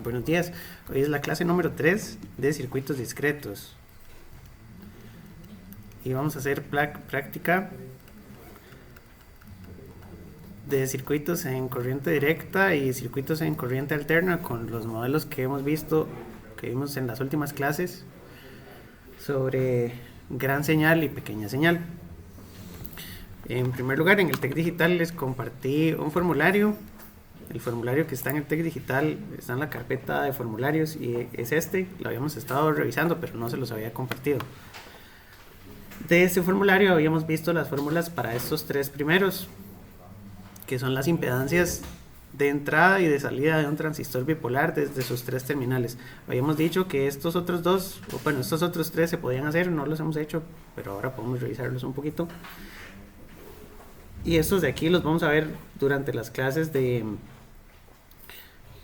Buenos días, hoy es la clase número 3 de circuitos discretos y vamos a hacer práctica de circuitos en corriente directa y circuitos en corriente alterna con los modelos que hemos visto, que vimos en las últimas clases sobre gran señal y pequeña señal. En primer lugar, en el TEC Digital les compartí un formulario. El formulario que está en el TEC Digital está en la carpeta de formularios y es este. Lo habíamos estado revisando, pero no se los había compartido. De este formulario habíamos visto las fórmulas para estos tres primeros, que son las impedancias de entrada y de salida de un transistor bipolar desde sus tres terminales. Habíamos dicho que estos otros dos, o bueno, estos otros tres se podían hacer, no los hemos hecho, pero ahora podemos revisarlos un poquito. Y estos de aquí los vamos a ver durante las clases de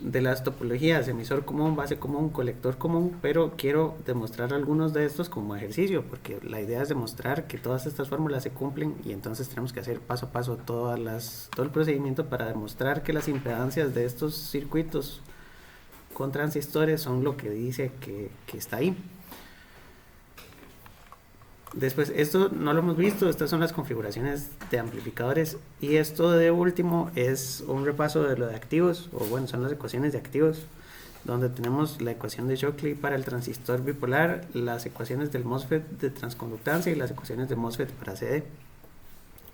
las topologías, emisor común, base común, colector común, pero quiero demostrar algunos de estos como ejercicio, porque la idea es demostrar que todas estas fórmulas se cumplen y entonces tenemos que hacer paso a paso todo el procedimiento para demostrar que las impedancias de estos circuitos con transistores son lo que dice que está ahí. Después, esto no lo hemos visto, estas son las configuraciones de amplificadores y esto de último es un repaso de lo de activos, o bueno, son las ecuaciones de activos, donde tenemos la ecuación de Shockley para el transistor bipolar, las ecuaciones del MOSFET de transconductancia y las ecuaciones de MOSFET para CD,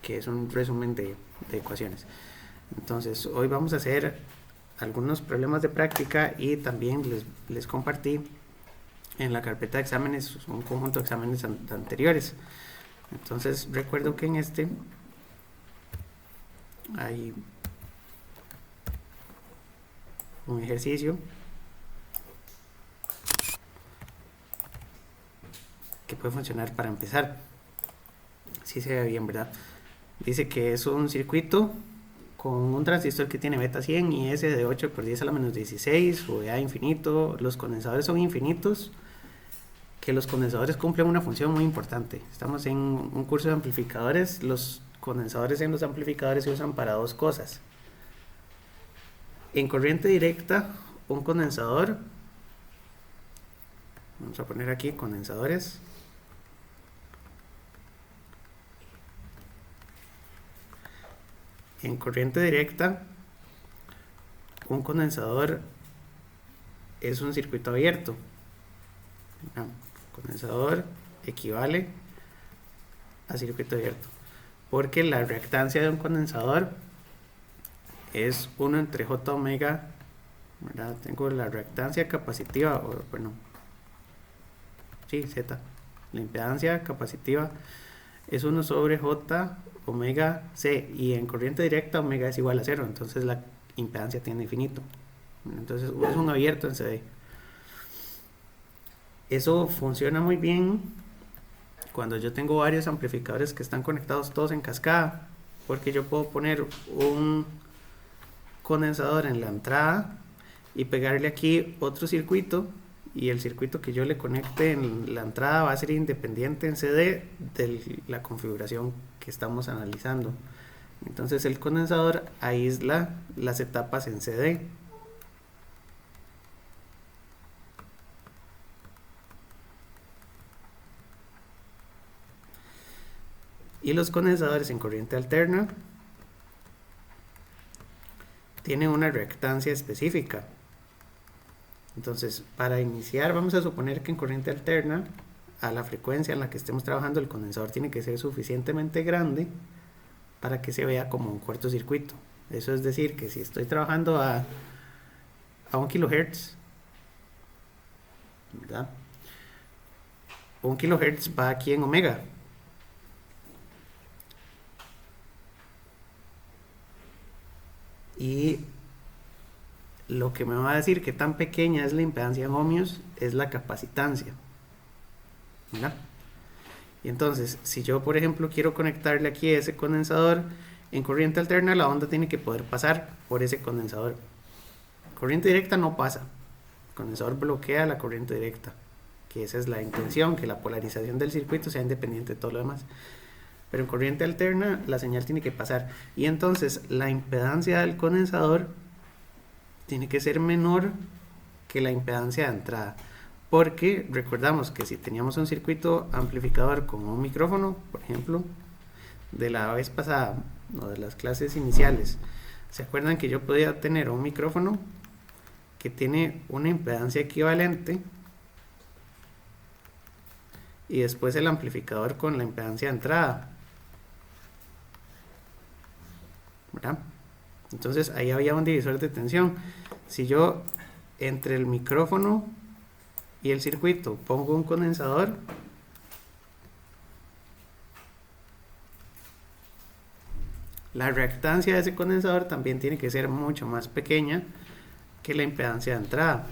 que es un resumen de ecuaciones. Entonces, hoy vamos a hacer algunos problemas de práctica y también les compartí en la carpeta de exámenes un conjunto de exámenes anteriores. Entonces recuerdo que en este hay un ejercicio que puede funcionar para empezar. Si se ve bien, ¿verdad? Dice que es un circuito con un transistor que tiene beta 100 y S de 8 por 10 a la menos 16 o de A infinito. Los condensadores son infinitos, que los condensadores cumplen una función muy importante. Estamos en un curso de amplificadores. Los condensadores en los amplificadores se usan para dos cosas. En corriente directa, un condensador, vamos a poner aquí condensadores, en corriente directa un condensador es un circuito abierto. Condensador equivale a circuito abierto, porque la reactancia de un condensador es 1 entre J omega, ¿verdad? Tengo la reactancia capacitiva, o bueno, sí, Z. La impedancia capacitiva es 1 sobre J omega C, y en corriente directa omega es igual a 0, entonces la impedancia tiene infinito. Entonces es un abierto en CD. Eso funciona muy bien cuando yo tengo varios amplificadores que están conectados todos en cascada, porque yo puedo poner un condensador en la entrada y pegarle aquí otro circuito, y el circuito que yo le conecte en la entrada va a ser independiente en CD de la configuración que estamos analizando. Entonces el condensador aísla las etapas en CD. Y los condensadores en corriente alterna tienen una reactancia específica. Entonces, para iniciar, vamos a suponer que en corriente alterna, a la frecuencia en la que estemos trabajando, el condensador tiene que ser suficientemente grande para que se vea como un cortocircuito. Eso es decir, que si estoy trabajando a 1 kHz, ¿verdad? 1 kHz va aquí en omega. Y lo que me va a decir que tan pequeña es la impedancia en ohmios es la capacitancia, ¿verdad? Y entonces, si yo por ejemplo quiero conectarle aquí ese condensador en corriente alterna, la onda tiene que poder pasar por ese condensador. Corriente directa no pasa, el condensador bloquea la corriente directa, que esa es la intención, que la polarización del circuito sea independiente de todo lo demás. Pero en corriente alterna la señal tiene que pasar, y entonces la impedancia del condensador tiene que ser menor que la impedancia de entrada, porque recordamos que si teníamos un circuito amplificador con un micrófono, por ejemplo, de la vez pasada o de las clases iniciales, ¿se acuerdan que yo podía tener un micrófono que tiene una impedancia equivalente y después el amplificador con la impedancia de entrada, ¿verdad? Entonces ahí había un divisor de tensión. Si yo entre el micrófono y el circuito pongo un condensador, la reactancia de ese condensador también tiene que ser mucho más pequeña que la impedancia de entrada.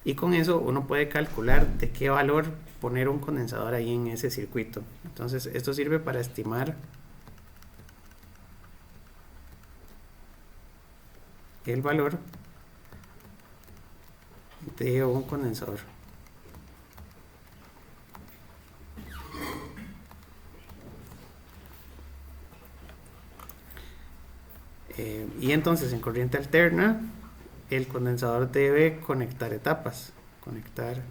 Y con eso uno puede calcular de qué valor poner un condensador ahí en ese circuito. Entonces esto sirve para estimar el valor de un condensador. Y entonces en corriente alterna el condensador debe conectar etapas, conectar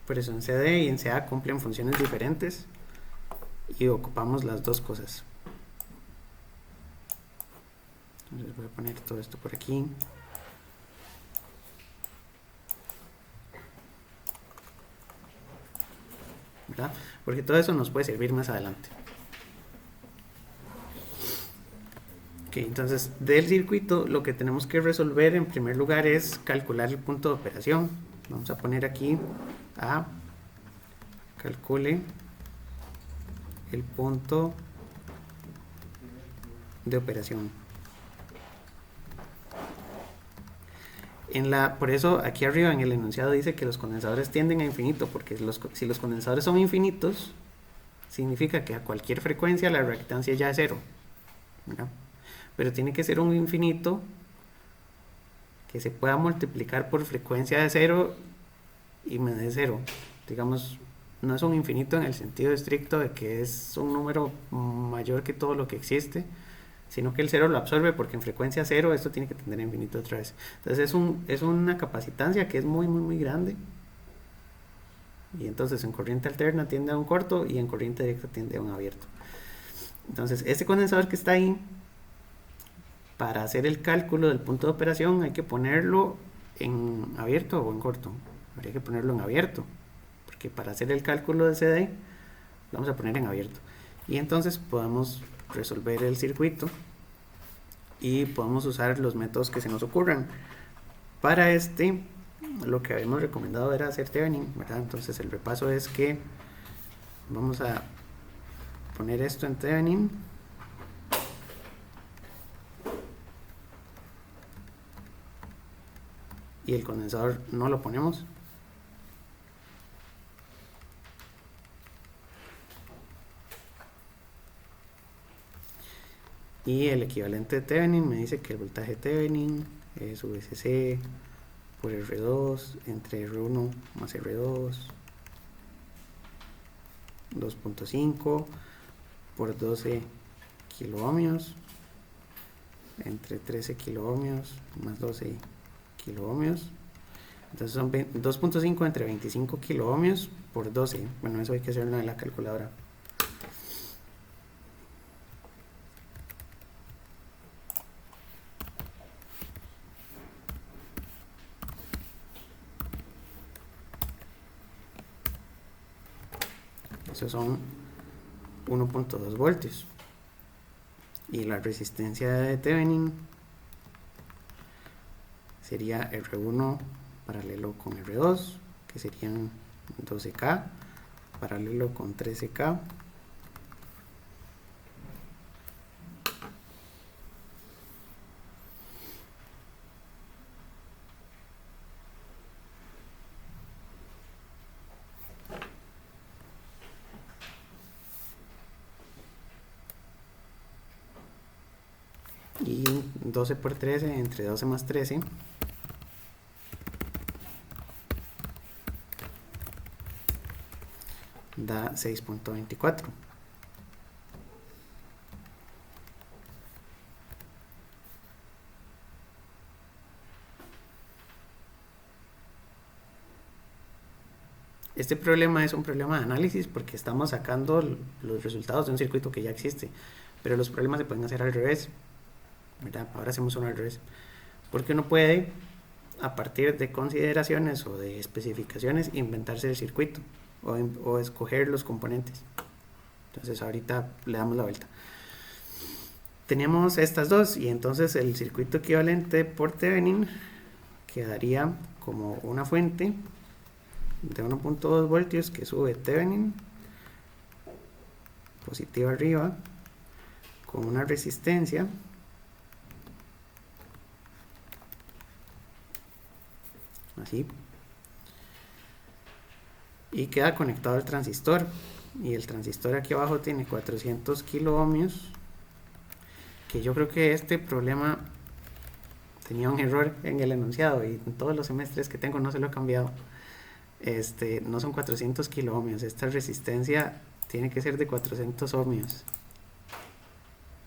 por eso en CD y en CA cumplen funciones diferentes y ocupamos las dos cosas. Entonces voy a poner todo esto por aquí. ¿Verdad? Porque todo eso nos puede servir más adelante. Ok, entonces del circuito lo que tenemos que resolver en primer lugar es calcular el punto de operación. Vamos a poner aquí a calcule el punto de operación. Por eso aquí arriba en el enunciado dice que los condensadores tienden a infinito, porque si los condensadores son infinitos, significa que a cualquier frecuencia la reactancia ya es cero, ¿verdad? Pero tiene que ser un infinito que se pueda multiplicar por frecuencia de cero y me dé cero. Digamos, no es un infinito en el sentido estricto de que es un número mayor que todo lo que existe, sino que el cero lo absorbe, porque en frecuencia cero esto tiene que tender a infinito otra vez. Entonces es una capacitancia que es muy muy muy grande, y entonces en corriente alterna tiende a un corto y en corriente directa tiende a un abierto. Entonces este condensador que está ahí, para hacer el cálculo del punto de operación hay que ponerlo en abierto o en corto. Habría que ponerlo en abierto, porque para hacer el cálculo de CD lo vamos a poner en abierto, y entonces podemos resolver el circuito y podemos usar los métodos que se nos ocurran. Para lo que habíamos recomendado era hacer Thevenin, ¿verdad? Entonces el repaso es que vamos a poner esto en Thevenin, y el condensador no lo ponemos. Y el equivalente de Thevenin me dice que el voltaje Thevenin es VCC por R2 entre R1 más R2 2.5 por 12 kiloohmios entre 13 kiloohmios más 12 kiloohmios. Entonces son 2.5 entre 25 kiloohmios por 12. Bueno, eso hay que hacerlo en la calculadora. Esos son 1.2 voltios. Y la resistencia de Thevenin sería R1 paralelo con R2, que serían 12K, paralelo con 13K. Y 12 por 13 entre 12 más 13 da 6.24. Este problema es un problema de análisis porque estamos sacando los resultados de un circuito que ya existe, pero los problemas se pueden hacer al revés, ¿verdad? Ahora hacemos uno al revés, porque uno puede, a partir de consideraciones o de especificaciones, inventarse el circuito o escoger los componentes. Entonces ahorita le damos la vuelta. Teníamos estas dos y entonces el circuito equivalente por Thevenin quedaría como una fuente de 1.2 voltios que sube Thevenin positivo arriba con una resistencia así y queda conectado al transistor, y el transistor aquí abajo tiene 400 kilo ohmios, que yo creo que este problema tenía un error en el enunciado y en todos los semestres que tengo no se lo he cambiado. No son 400 kilo ohmios, esta resistencia tiene que ser de 400 ohmios,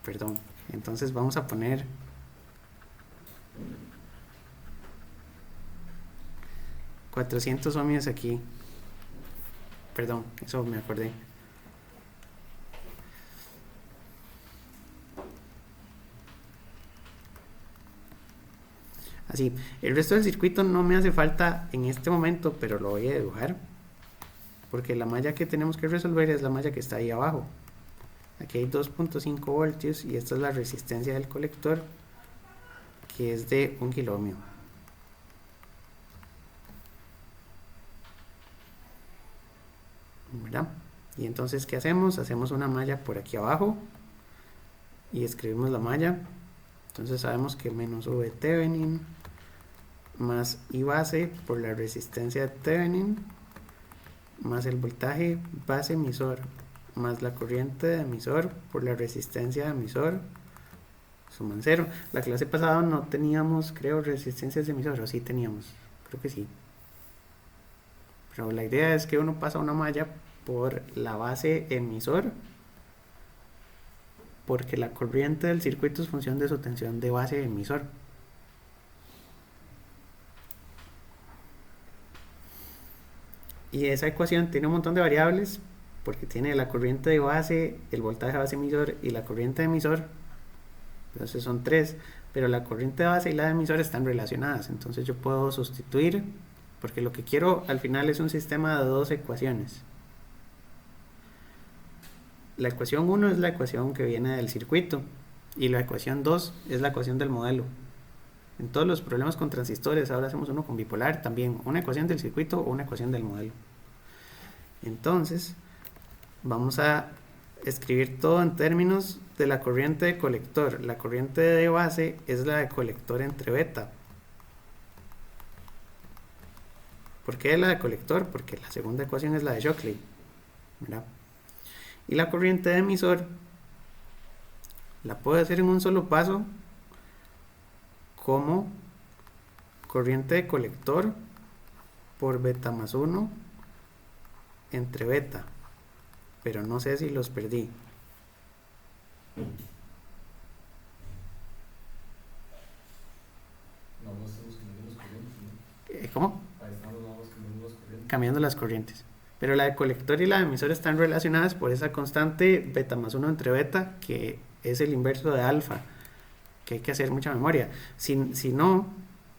perdón. Entonces vamos a poner 400 ohmios aquí, perdón, eso me acordé. Así, el resto del circuito no me hace falta en este momento, pero lo voy a dibujar porque la malla que tenemos que resolver es la malla que está ahí abajo. Aquí hay 2.5 voltios y esta es la resistencia del colector, que es de 1 kilo ohmio. ¿Verdad? Y entonces, ¿qué hacemos? Hacemos una malla por aquí abajo y escribimos la malla. Entonces sabemos que menos V Thevenin más I base por la resistencia de Thevenin más el voltaje base emisor más la corriente de emisor por la resistencia de emisor suman 0. La clase pasada no teníamos, creo, resistencias de emisor, o sí teníamos, creo que sí. Pero la idea es que uno pasa una malla por la base emisor porque la corriente del circuito es función de su tensión de base emisor. Y esa ecuación tiene un montón de variables porque tiene la corriente de base, el voltaje de base emisor y la corriente de emisor. Entonces son 3, pero la corriente de base y la de emisor están relacionadas. Entonces yo puedo sustituir, porque lo que quiero al final es un sistema de dos ecuaciones. La ecuación 1 es la ecuación que viene del circuito y la ecuación 2 es la ecuación del modelo. En todos los problemas con transistores, ahora hacemos uno con bipolar, también una ecuación del circuito o una ecuación del modelo. Entonces, vamos a escribir todo en términos de la corriente de colector. La corriente de base es la de colector entre beta. ¿Por qué la de colector? Porque la segunda ecuación es la de Shockley, ¿verdad? Y la corriente de emisor la puedo hacer en un solo paso como corriente de colector por beta más 1 entre beta, pero no sé si los perdí. ¿Cómo? Cambiando las corrientes. Pero la de colector y la de emisor están relacionadas por esa constante beta más 1 entre beta, que es el inverso de alfa, que hay que hacer mucha memoria. Si no,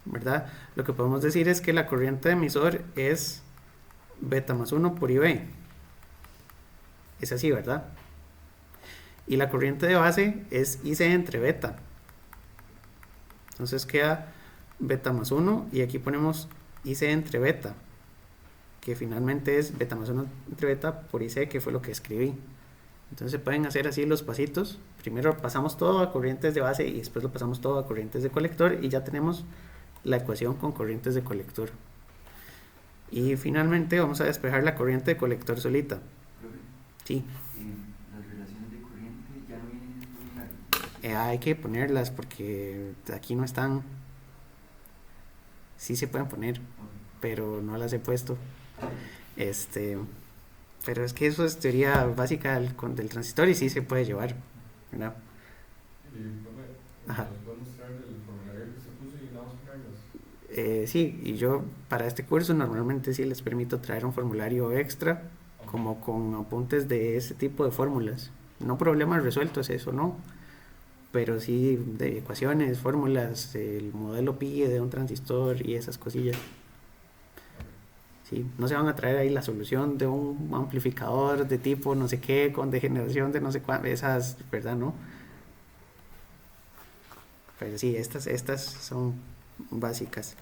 ¿verdad? Lo que podemos decir es que la corriente de emisor es beta más 1 por IB. Es así, ¿verdad? Y la corriente de base es IC entre beta. Entonces queda beta más 1 y aquí ponemos IC entre beta, que finalmente es beta más 1 entre beta por IC, que fue lo que escribí. Entonces se pueden hacer así los pasitos. Primero pasamos todo a corrientes de base y después lo pasamos todo a corrientes de colector y ya tenemos la ecuación con corrientes de colector. Y finalmente vamos a despejar la corriente de colector solita. Sí. Las relaciones de corriente ya no vienen en el formulario. Hay que ponerlas porque aquí no están. Sí se pueden poner, pero no las he puesto. Pero es que eso es teoría básica del transistor y sí se puede llevar, ¿verdad? Ajá. ¿Nos puede mostrar el formulario que se puso y vamos a ponerlos? Sí, y yo para este curso normalmente sí les permito traer un formulario extra, Ok. como con apuntes de ese tipo de fórmulas. No problemas resueltos, eso no, pero sí de ecuaciones, fórmulas, el modelo pi de un transistor y esas cosillas. Sí, no se van a traer ahí la solución de un amplificador de tipo no sé qué, con degeneración de no sé cuánto, esas, ¿verdad? ¿No? Pero sí, estas son básicas.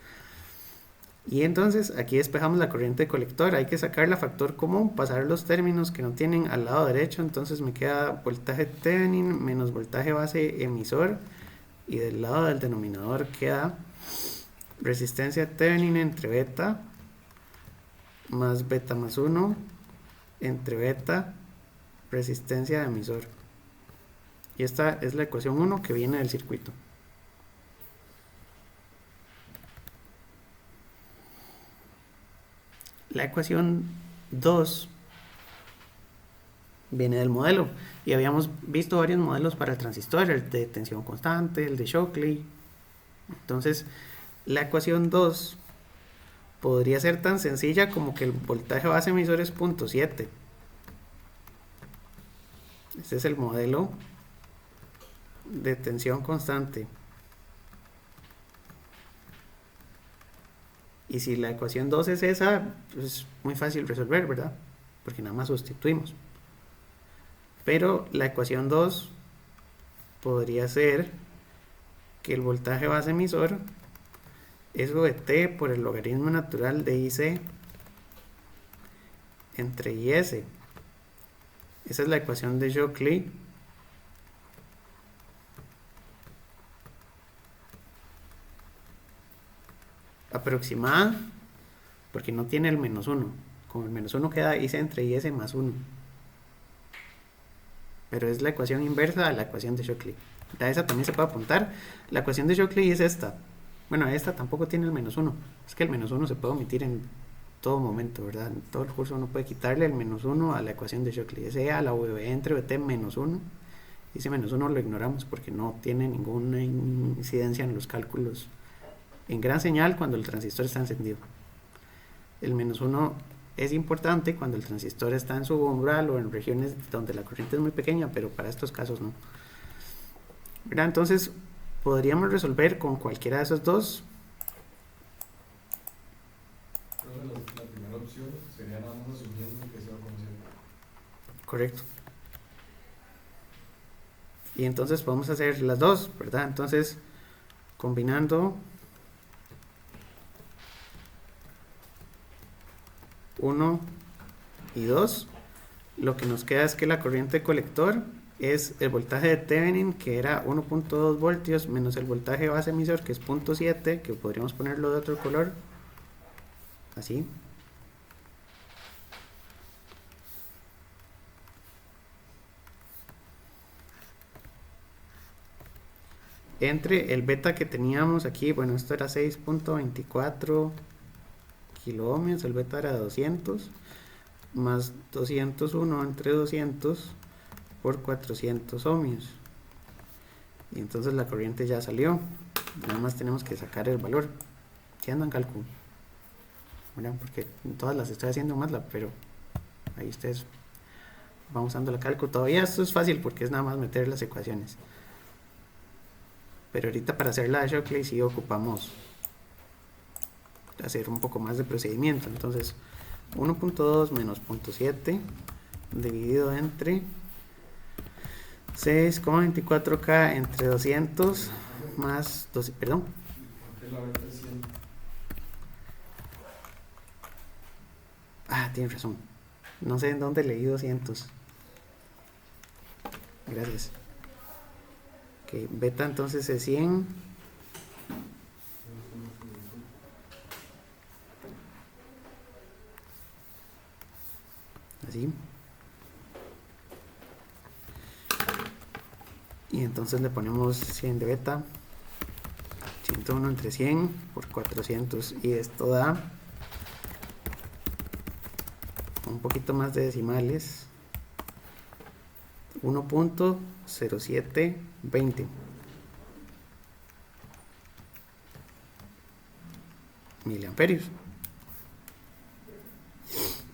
Y entonces aquí despejamos la corriente de colector. Hay que sacar la factor común, pasar los términos que no tienen al lado derecho. Entonces me queda voltaje Thevenin menos voltaje base emisor. Y del lado del denominador queda resistencia Thevenin entre beta más beta más 1 entre beta resistencia de emisor. Y esta es la ecuación 1 que viene del circuito. La ecuación 2 viene del modelo. Y habíamos visto varios modelos para el transistor, el de tensión constante, el de Shockley. Entonces, la ecuación 2 podría ser tan sencilla como que el voltaje base emisor es 0.7. Este es el modelo de tensión constante. Y si la ecuación 2 es esa, pues es muy fácil resolver, ¿verdad? Porque nada más sustituimos. Pero la ecuación 2 podría ser que el voltaje base emisor es V de T por el logaritmo natural de IC entre IS. Esa es la ecuación de Shockley. Aproximada, porque no tiene el menos 1. Con el menos 1 queda IC entre IS más 1. Pero es la ecuación inversa a la ecuación de Shockley. A esa también se puede apuntar. La ecuación de Shockley es esta. Bueno, esta tampoco tiene el menos 1. Es que el menos 1 se puede omitir en todo momento, ¿verdad? En todo el curso uno puede quitarle el menos 1 a la ecuación de Shockley. Ese a la VB entre VT menos 1. Y ese menos 1 lo ignoramos porque no tiene ninguna incidencia en los cálculos en gran señal cuando el transistor está encendido. El menos 1 es importante cuando el transistor está en su umbral o en regiones donde la corriente es muy pequeña, pero para estos casos no. ¿Verdad? Entonces podríamos resolver con cualquiera de esos dos. Creo que la primera opción sería nada más asumiendo que se va a conocer. Correcto. Y entonces podemos hacer las dos, ¿verdad? Entonces, combinando 1 y 2, lo que nos queda es que la corriente colector es el voltaje de Thevenin, que era 1.2 voltios, menos el voltaje base emisor, que es 0.7, que podríamos ponerlo de otro color, así. Entre el beta que teníamos aquí, bueno, esto era 6.24 kilo ohmios, el beta era 200, más 201 entre 200 por 400 ohmios. Y entonces la corriente ya salió. Nada más tenemos que sacar el valor. ¿Qué andan cálculo? Bueno, porque todas las estoy haciendo MATLAB, pero ahí ustedes van usando la cálculo. Todavía esto es fácil porque es nada más meter las ecuaciones. Pero ahorita para hacer la de Shockley sí ocupamos hacer un poco más de procedimiento. Entonces 1.2 menos 0.7 dividido entre 6,24K entre 200 más 12, perdón. ¿Por qué la beta es 100? Ah, tienes razón. No sé en dónde leí 200. Gracias. Ok, beta entonces es 100. Así. Y entonces le ponemos 100 de beta. 101 entre 100 por 400. Y esto da un poquito más de decimales, 1.0720 miliamperios.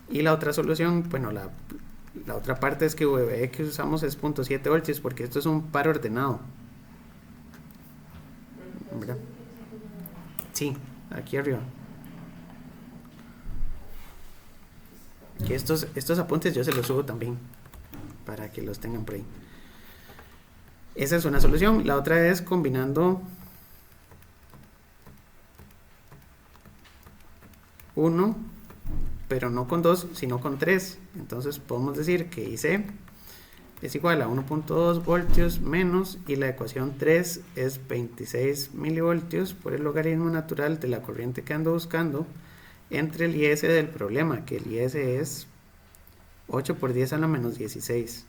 Y la otra solución, bueno, la otra parte es que VBE que usamos es 0.7 voltios, porque esto es un par ordenado, ¿verdad? Sí, aquí arriba. Que estos apuntes yo se los subo también para que los tengan por ahí. Esa es una solución. La otra es combinando uno, pero no con 2, sino con 3. Entonces podemos decir que IC es igual a 1.2 voltios menos, y la ecuación 3 es 26 milivoltios por el logaritmo natural de la corriente que ando buscando entre el IS del problema, que el IS es 8 por 10 a la menos 16.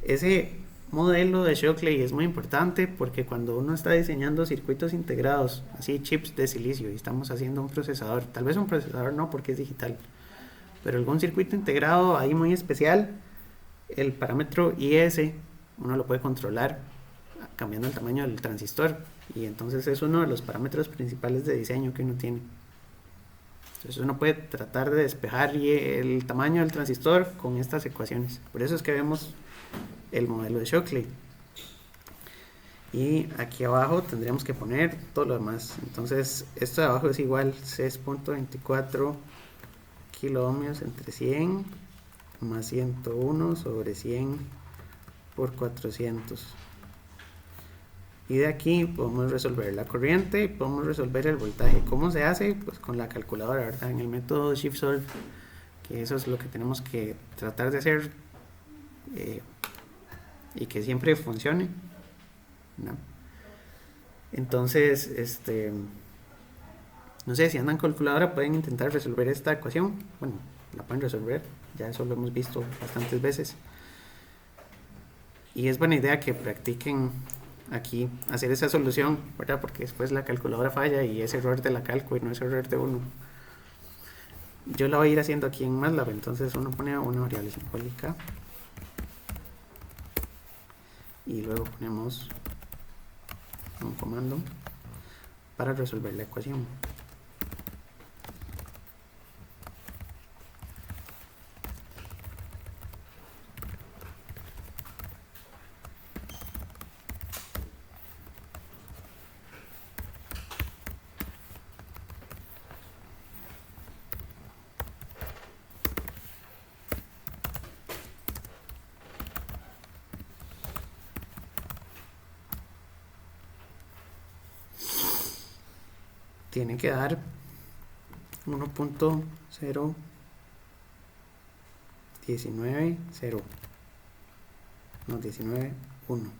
Ese modelo de Shockley es muy importante porque cuando uno está diseñando circuitos integrados, así chips de silicio, y estamos haciendo un procesador, tal vez un procesador no porque es digital, pero algún circuito integrado ahí muy especial, el parámetro IS uno lo puede controlar cambiando el tamaño del transistor, y entonces es uno de los parámetros principales de diseño que uno tiene. Entonces uno puede tratar de despejar el tamaño del transistor con estas ecuaciones. Por eso es que vemos el modelo de Shockley. Y aquí abajo tendríamos que poner todo lo demás. Entonces esto de abajo es igual 6.24 kilo ohmios entre 100 más 101 sobre 100 por 400. Y de aquí podemos resolver la corriente y podemos resolver el voltaje. ¿Cómo se hace? Pues con la calculadora, ¿verdad? En el método Shift Solve, que eso es lo que tenemos que tratar de hacer y que siempre funcione, ¿no? Entonces, no sé, si andan calculadora pueden intentar resolver esta ecuación. Bueno, la pueden resolver, ya eso lo hemos visto bastantes veces. Y es buena idea que practiquen aquí hacer esa solución, ¿verdad? Porque después la calculadora falla y es error de la calco y no es error de uno. Yo la voy a ir haciendo aquí en MATLAB. Entonces uno pone una variable simbólica y luego ponemos un comando para resolver la ecuación. Tiene que dar 1.0190, no, 19.1.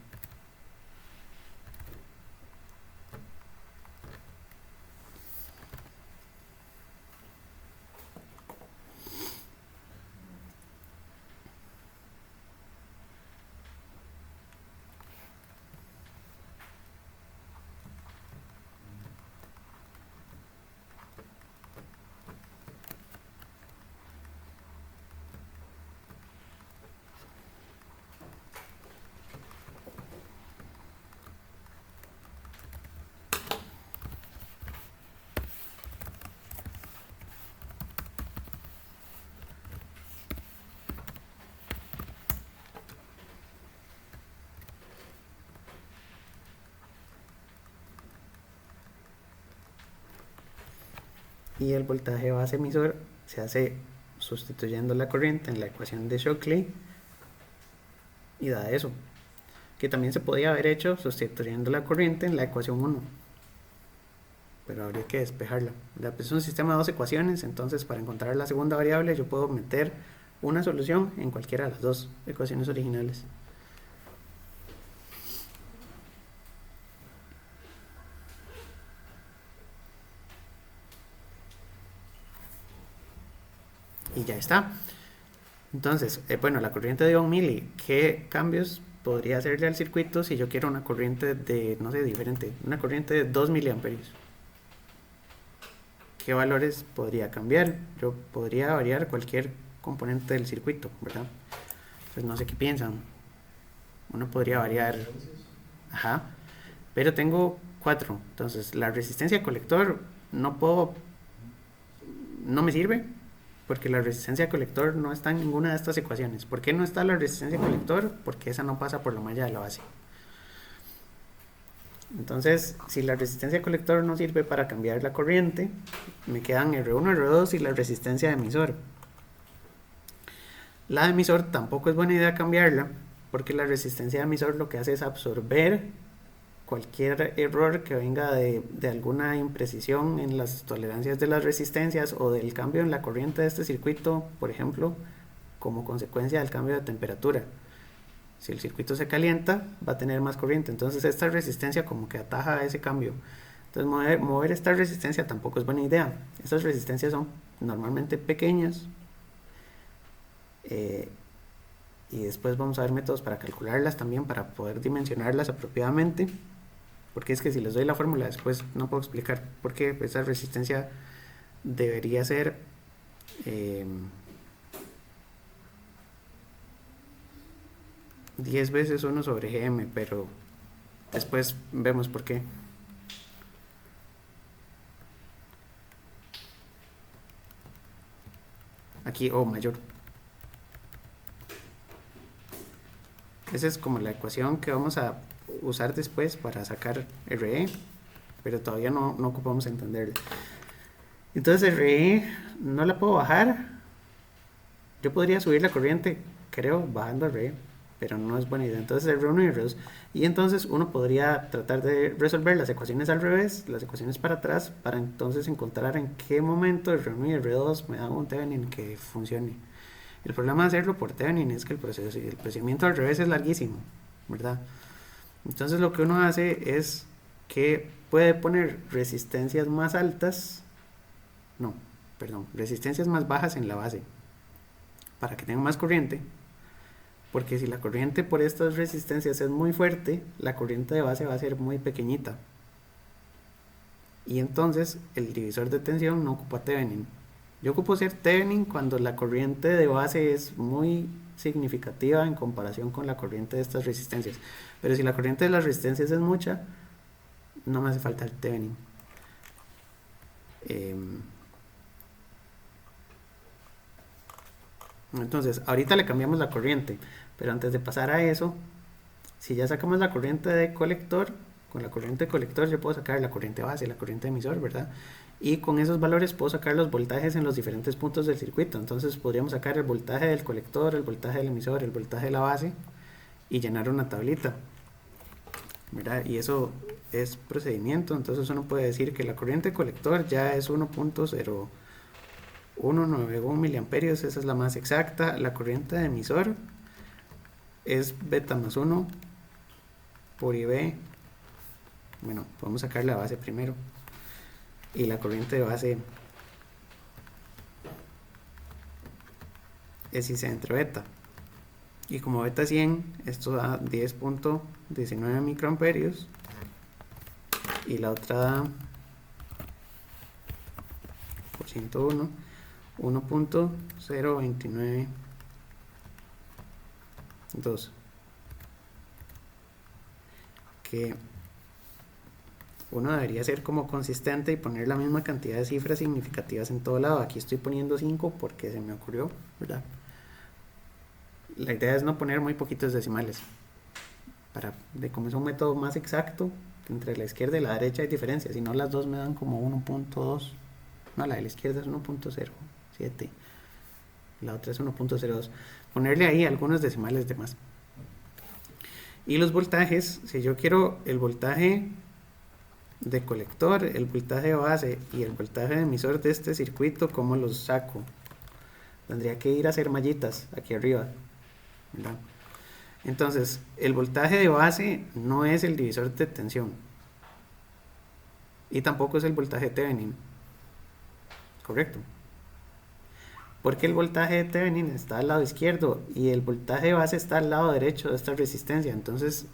Y el voltaje base emisor se hace sustituyendo la corriente en la ecuación de Shockley y da eso, que también se podía haber hecho sustituyendo la corriente en la ecuación 1, pero habría que despejarla. Es un sistema de dos ecuaciones, entonces para encontrar la segunda variable yo puedo meter una solución en cualquiera de las dos ecuaciones originales. Y ya está. Entonces, bueno, la corriente de 1 mili, ¿qué cambios podría hacerle al circuito si yo quiero una corriente de, no sé, diferente? Una corriente de 2 miliamperios. ¿qué valores podría cambiar? Yo podría variar cualquier componente del circuito, ¿verdad? Pues no sé qué piensan. Uno podría variar, ajá, pero tengo 4. Entonces, la resistencia colector no me sirve porque la resistencia colector no está en ninguna de estas ecuaciones. ¿Por qué no está la resistencia colector? Porque esa no pasa por la malla de la base. Entonces, si la resistencia colector no sirve para cambiar la corriente, me quedan R1, R2 y la resistencia de emisor. La de emisor tampoco es buena idea cambiarla, porque la resistencia de emisor lo que hace es absorber cualquier error que venga de alguna imprecisión en las tolerancias de las resistencias o del cambio en la corriente de este circuito, por ejemplo, como consecuencia del cambio de temperatura. Si el circuito se calienta, va a tener más corriente. Entonces esta resistencia como que ataja ese cambio. Entonces mover esta resistencia tampoco es buena idea. Estas resistencias son normalmente pequeñas. Y después vamos a ver métodos para calcularlas también, para poder dimensionarlas apropiadamente. Porque es que si les doy la fórmula después no puedo explicar por qué esa resistencia debería ser 10 veces 1 sobre GM, pero después vemos por qué. Aquí, mayor. Esa es como la ecuación que vamos a usar después para sacar RE, pero todavía no ocupamos entenderla. Entonces RE no la puedo bajar. Yo podría subir la corriente, creo, bajando RE, pero no es buena idea. Entonces R1 y R2. Y entonces uno podría tratar de resolver las ecuaciones al revés, las ecuaciones para atrás, para entonces encontrar en qué momento R1 y R2 me dan un Thevenin que funcione. El problema de hacerlo por Thevenin es que el procedimiento al revés es larguísimo, ¿verdad? Entonces lo que uno hace es que puede poner resistencias más altas, resistencias más bajas en la base para que tenga más corriente, porque si la corriente por estas resistencias es muy fuerte, la corriente de base va a ser muy pequeñita y entonces el divisor de tensión no ocupa Thevenin. Yo ocupo ser Thevenin cuando la corriente de base es muy significativa en comparación con la corriente de estas resistencias, pero si la corriente de las resistencias es mucha, no me hace falta el Thevenin. Entonces ahorita le cambiamos la corriente, pero antes de pasar a eso, si ya sacamos la corriente de colector, con la corriente de colector yo puedo sacar la corriente base, la corriente emisor, ¿verdad? Y con esos valores puedo sacar los voltajes en los diferentes puntos del circuito. Entonces podríamos sacar el voltaje del colector, el voltaje del emisor, el voltaje de la base y llenar una tablita, ¿verdad? Y eso es procedimiento. Entonces uno puede decir que la corriente colector ya es 1.0191 miliamperios, esa es la más exacta. La corriente de emisor es beta más 1 por IB. Bueno, podemos sacar la base primero. Y la corriente de base es I entre beta. Y como beta 100, esto da 10.19 microamperios. Y la otra da por 101, 1.0292. Que uno debería ser como consistente y poner la misma cantidad de cifras significativas en todo lado. Aquí estoy poniendo 5 porque se me ocurrió, ¿verdad? La idea es no poner muy poquitos decimales. Como es un método más exacto, entre la izquierda y la derecha hay diferencia. Si no, las dos me dan como 1.2. No, la de la izquierda es 1.07. La otra es 1.02. Ponerle ahí algunos decimales de más. Y los voltajes, si yo quiero el voltaje de colector, el voltaje de base y el voltaje de emisor de este circuito, ¿cómo los saco? Tendría que ir a hacer mallitas aquí arriba, ¿verdad? Entonces, el voltaje de base no es el divisor de tensión y tampoco es el voltaje de Thevenin, ¿correcto? Porque el voltaje de Thevenin está al lado izquierdo y el voltaje de base está al lado derecho de esta resistencia. Entonces,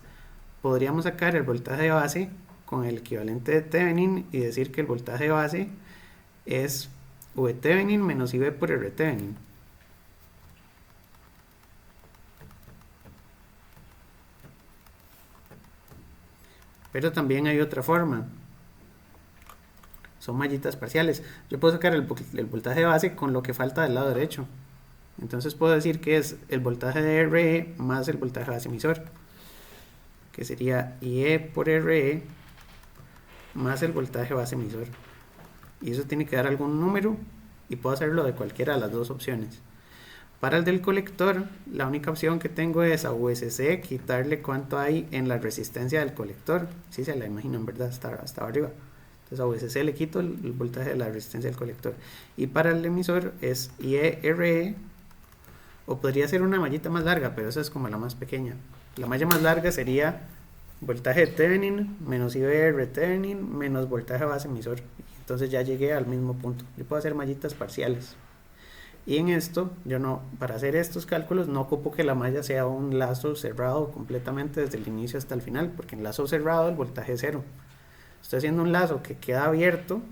podríamos sacar el voltaje de base con el equivalente de Thevenin y decir que el voltaje base es V Thevenin menos IV por R Thevenin. Pero también hay otra forma. Son mallitas parciales. Yo puedo sacar el voltaje de base con lo que falta del lado derecho. Entonces puedo decir que es el voltaje de RE más el voltaje base emisor, que sería IE por RE más el voltaje base emisor. Y eso tiene que dar algún número y puedo hacerlo de cualquiera de las dos opciones. Para el del colector, la única opción que tengo es a VSC quitarle cuánto hay en la resistencia del colector. Si se la imaginan, ¿verdad? Hasta arriba. Entonces a VSC le quito el voltaje de la resistencia del colector. Y para el emisor es IE-RE, o podría ser una mallita más larga, pero esa es como la más pequeña. La malla más larga sería voltaje de Thevenin menos IR Thevenin menos voltaje base emisor. Entonces ya llegué al mismo punto. Yo puedo hacer mallitas parciales. Y en esto, yo no, para hacer estos cálculos no ocupo que la malla sea un lazo cerrado completamente desde el inicio hasta el final, porque en lazo cerrado el voltaje es cero. Estoy haciendo un lazo que queda abierto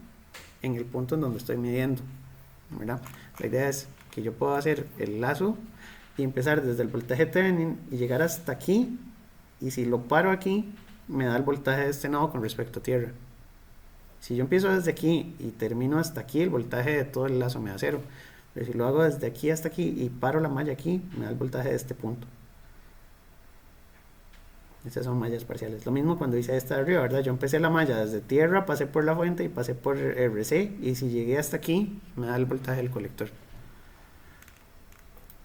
en el punto en donde estoy midiendo, ¿verdad? La idea es que yo puedo hacer el lazo y empezar desde el voltaje Thevenin y llegar hasta aquí, y si lo paro aquí me da el voltaje de este nodo con respecto a tierra. Si yo empiezo desde aquí y termino hasta aquí, el voltaje de todo el lazo me da cero. Pero si lo hago desde aquí hasta aquí y paro la malla aquí, me da el voltaje de este punto. Estas son mallas parciales. Lo mismo cuando hice esta de arriba, ¿verdad? Yo empecé la malla desde tierra, pasé por la fuente y pasé por RC, y si llegué hasta aquí, me da el voltaje del colector.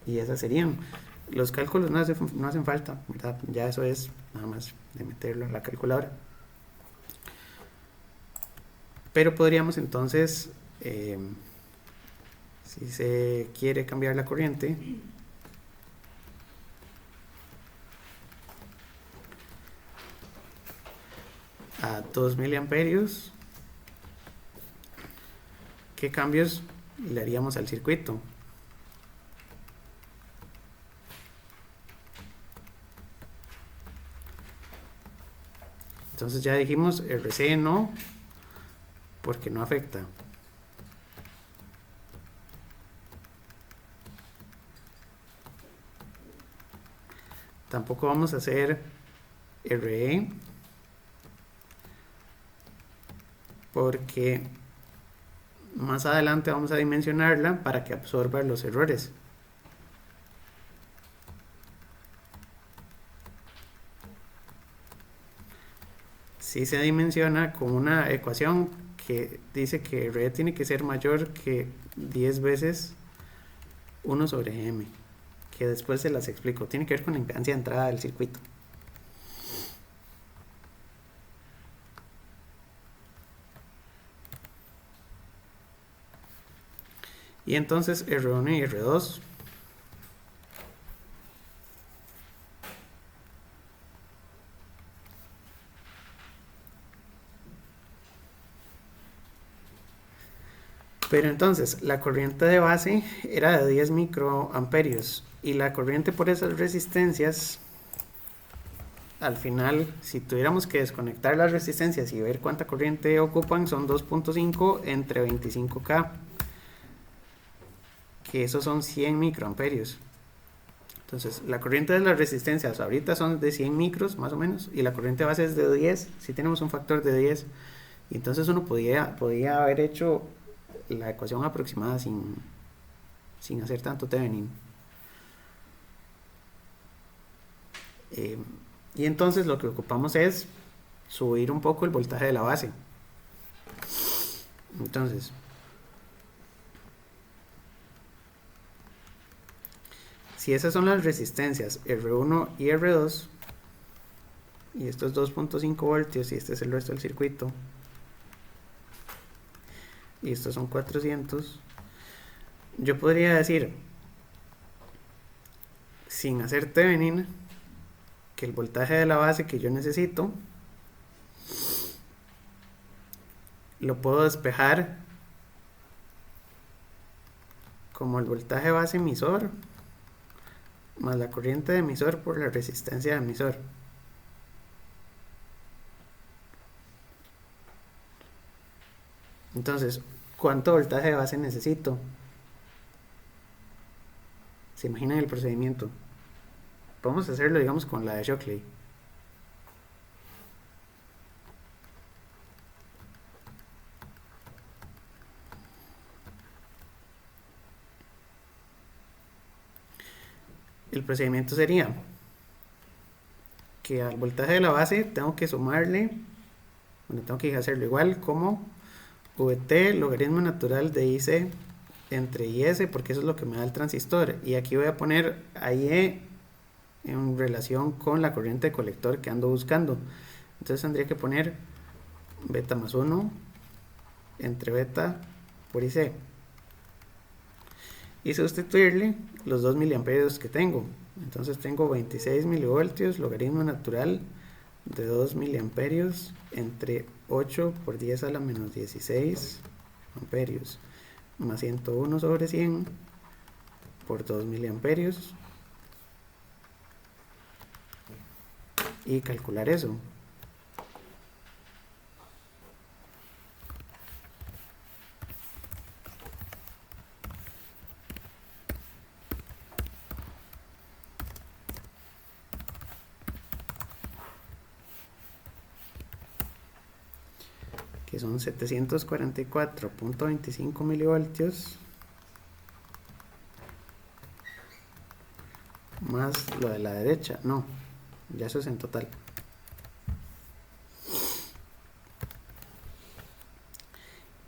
Y esas serían. Los cálculos no hacen falta, ¿verdad? Ya eso es nada más de meterlo en la calculadora. Pero podríamos entonces, si se quiere cambiar la corriente, a 2 miliamperios, ¿qué cambios le haríamos al circuito? Entonces ya dijimos RC no, porque no afecta. Tampoco vamos a hacer RE, porque más adelante vamos a dimensionarla para que absorba los errores. Si se dimensiona con una ecuación que dice que R tiene que ser mayor que 10 veces 1 sobre M, que después se las explico. Tiene que ver con la impedancia de entrada del circuito. Y entonces R1 y R2 pero entonces la corriente de base era de 10 microamperios y la corriente por esas resistencias, al final, si tuviéramos que desconectar las resistencias y ver cuánta corriente ocupan, son 2.5 entre 25K, que esos son 100 microamperios. Entonces la corriente de las resistencias ahorita son de 100 micros más o menos, y la corriente base es de 10, si tenemos un factor de 10, y entonces uno podía haber hecho la ecuación aproximada sin hacer tanto Thevenin. Y entonces lo que ocupamos es subir un poco el voltaje de la base. Entonces, si esas son las resistencias R1 y R2, y esto es 2.5 voltios y este es el resto del circuito, y estos son 400, yo podría decir, sin hacer Thevenin, que el voltaje de la base que yo necesito lo puedo despejar como el voltaje base emisor más la corriente de emisor por la resistencia de emisor. Entonces, ¿Cuánto voltaje de base necesito? ¿Se imaginan el procedimiento? Vamos a hacerlo, digamos, con la de Shockley. El procedimiento sería que al voltaje de la base tengo que sumarle, bueno, tengo que hacerlo igual como VT logaritmo natural de IC entre IS, porque eso es lo que me da el transistor. Y aquí voy a poner IE en relación con la corriente de colector que ando buscando. Entonces tendría que poner beta más 1 entre beta por IC y sustituirle los 2 miliamperios que tengo. Entonces tengo 26 milivoltios logaritmo natural de 2 miliamperios entre 8 por 10 a la menos 16 amperios más 101 sobre 100 por 2 miliamperios y calcular eso. Que son 744.25 milivoltios más lo de la derecha, no, ya eso es en total.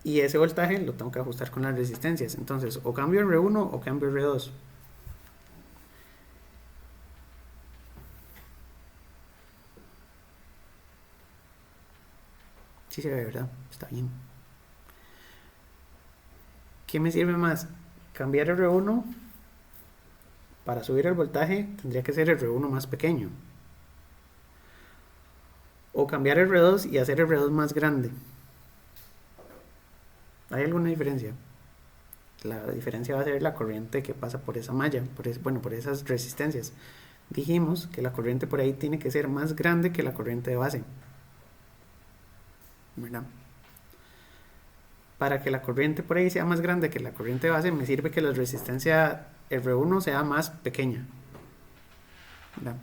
Y ese voltaje lo tengo que ajustar con las resistencias. Entonces, o cambio R1 o cambio R2. Sí se ve, ¿verdad? Está bien. ¿Qué me sirve más? Cambiar R1 para subir el voltaje tendría que ser R1 más pequeño. O cambiar R2 y hacer R2 más grande. ¿Hay alguna diferencia? La diferencia va a ser la corriente que pasa por esa malla, por esas resistencias. Dijimos que la corriente por ahí tiene que ser más grande que la corriente de base, ¿verdad? Para que la corriente por ahí sea más grande que la corriente de base, me sirve que la resistencia R1 sea más pequeña, ¿verdad?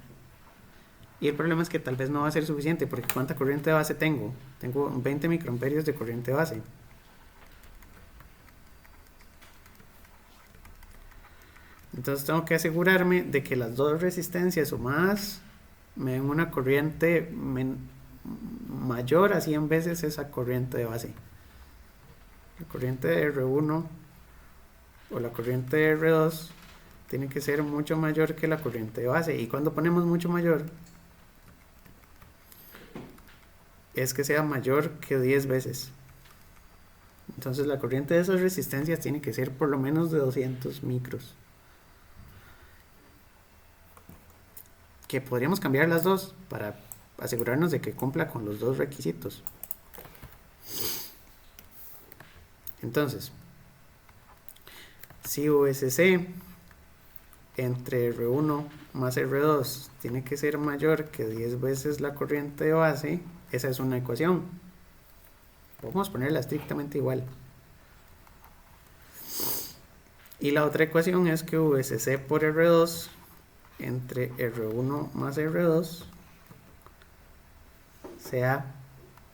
Y el problema es que tal vez no va a ser suficiente, porque ¿cuánta corriente de base tengo? Tengo 20 microamperios de corriente de base. Entonces tengo que asegurarme de que las dos resistencias sumadas me den una corriente mayor a 100 veces esa corriente de base. La corriente de R1 o la corriente de R2 tiene que ser mucho mayor que la corriente de base. Y cuando ponemos mucho mayor, es que sea mayor que 10 veces. Entonces la corriente de esas resistencias tiene que ser por lo menos de 200 micros. Que podríamos cambiar las dos para asegurarnos de que cumpla con los dos requisitos. Entonces, si VSC entre R1 más R2 tiene que ser mayor que 10 veces la corriente de base, esa es una ecuación. Vamos a ponerla estrictamente igual. Y la otra ecuación es que VSC por R2 entre R1 más R2 sea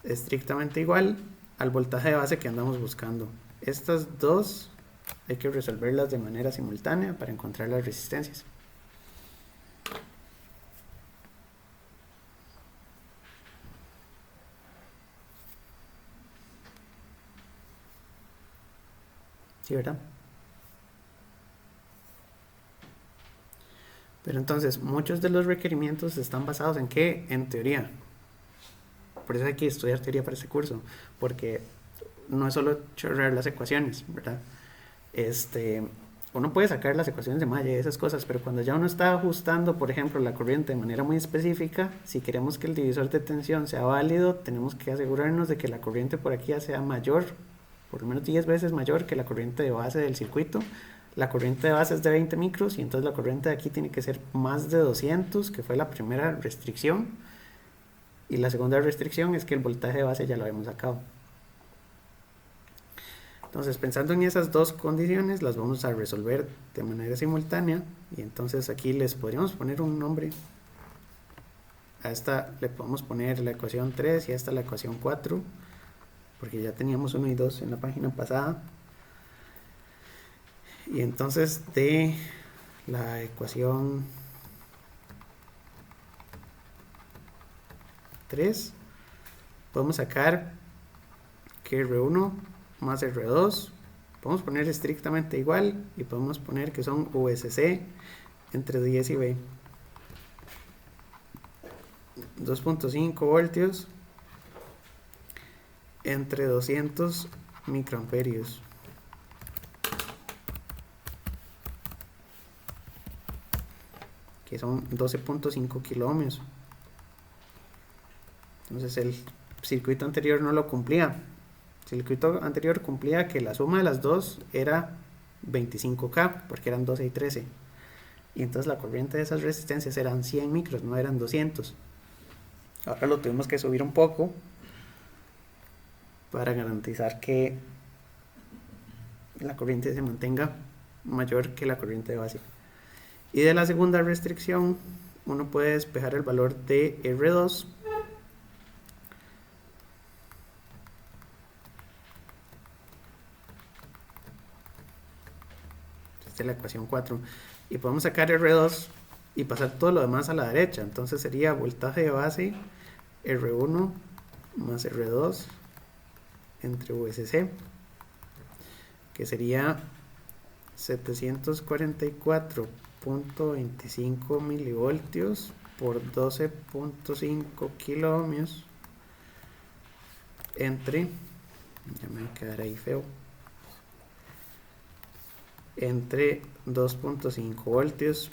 estrictamente igual al voltaje de base que andamos buscando. Estas dos hay que resolverlas de manera simultánea para encontrar las resistencias. Sí, ¿verdad? Pero entonces, muchos de los requerimientos están basados en ¿qué? En teoría. Por eso hay que estudiar teoría para este curso, porque no es solo chorrear las ecuaciones, ¿verdad? Uno puede sacar las ecuaciones de malla y esas cosas, pero cuando ya uno está ajustando, por ejemplo, la corriente de manera muy específica, si queremos que el divisor de tensión sea válido, tenemos que asegurarnos de que la corriente por aquí sea mayor, por lo menos 10 veces mayor que la corriente de base del circuito. La corriente de base es de 20 micros y entonces la corriente de aquí tiene que ser más de 200, que fue la primera restricción. Y la segunda restricción es que el voltaje de base ya lo habíamos sacado. Entonces, pensando en esas dos condiciones, las vamos a resolver de manera simultánea. Y entonces aquí les podríamos poner un nombre. A esta le podemos poner la ecuación 3 y a esta la ecuación 4, porque ya teníamos 1 y 2 en la página pasada. Y entonces de la ecuación 3 podemos sacar que R1 más R2 podemos poner estrictamente igual y podemos poner que son USC entre 10 y B. 2.5 voltios entre 200 microamperios, que son 12.5 kiloohmios. Entonces el circuito anterior no lo cumplía. El circuito anterior cumplía que la suma de las dos era 25K, porque eran 12 y 13. Y entonces la corriente de esas resistencias eran 100 micros, no eran 200. Ahora lo tuvimos que subir un poco para garantizar que la corriente se mantenga mayor que la corriente de base. Y de la segunda restricción, uno puede despejar el valor de R2 esta es la ecuación 4, y podemos sacar R2 y pasar todo lo demás a la derecha. Entonces sería voltaje de base R1 más R2 entre VSC, que sería 744.25 milivoltios por 12.5 kiloohmios entre, ya me va a quedar ahí feo, entre 2.5 voltios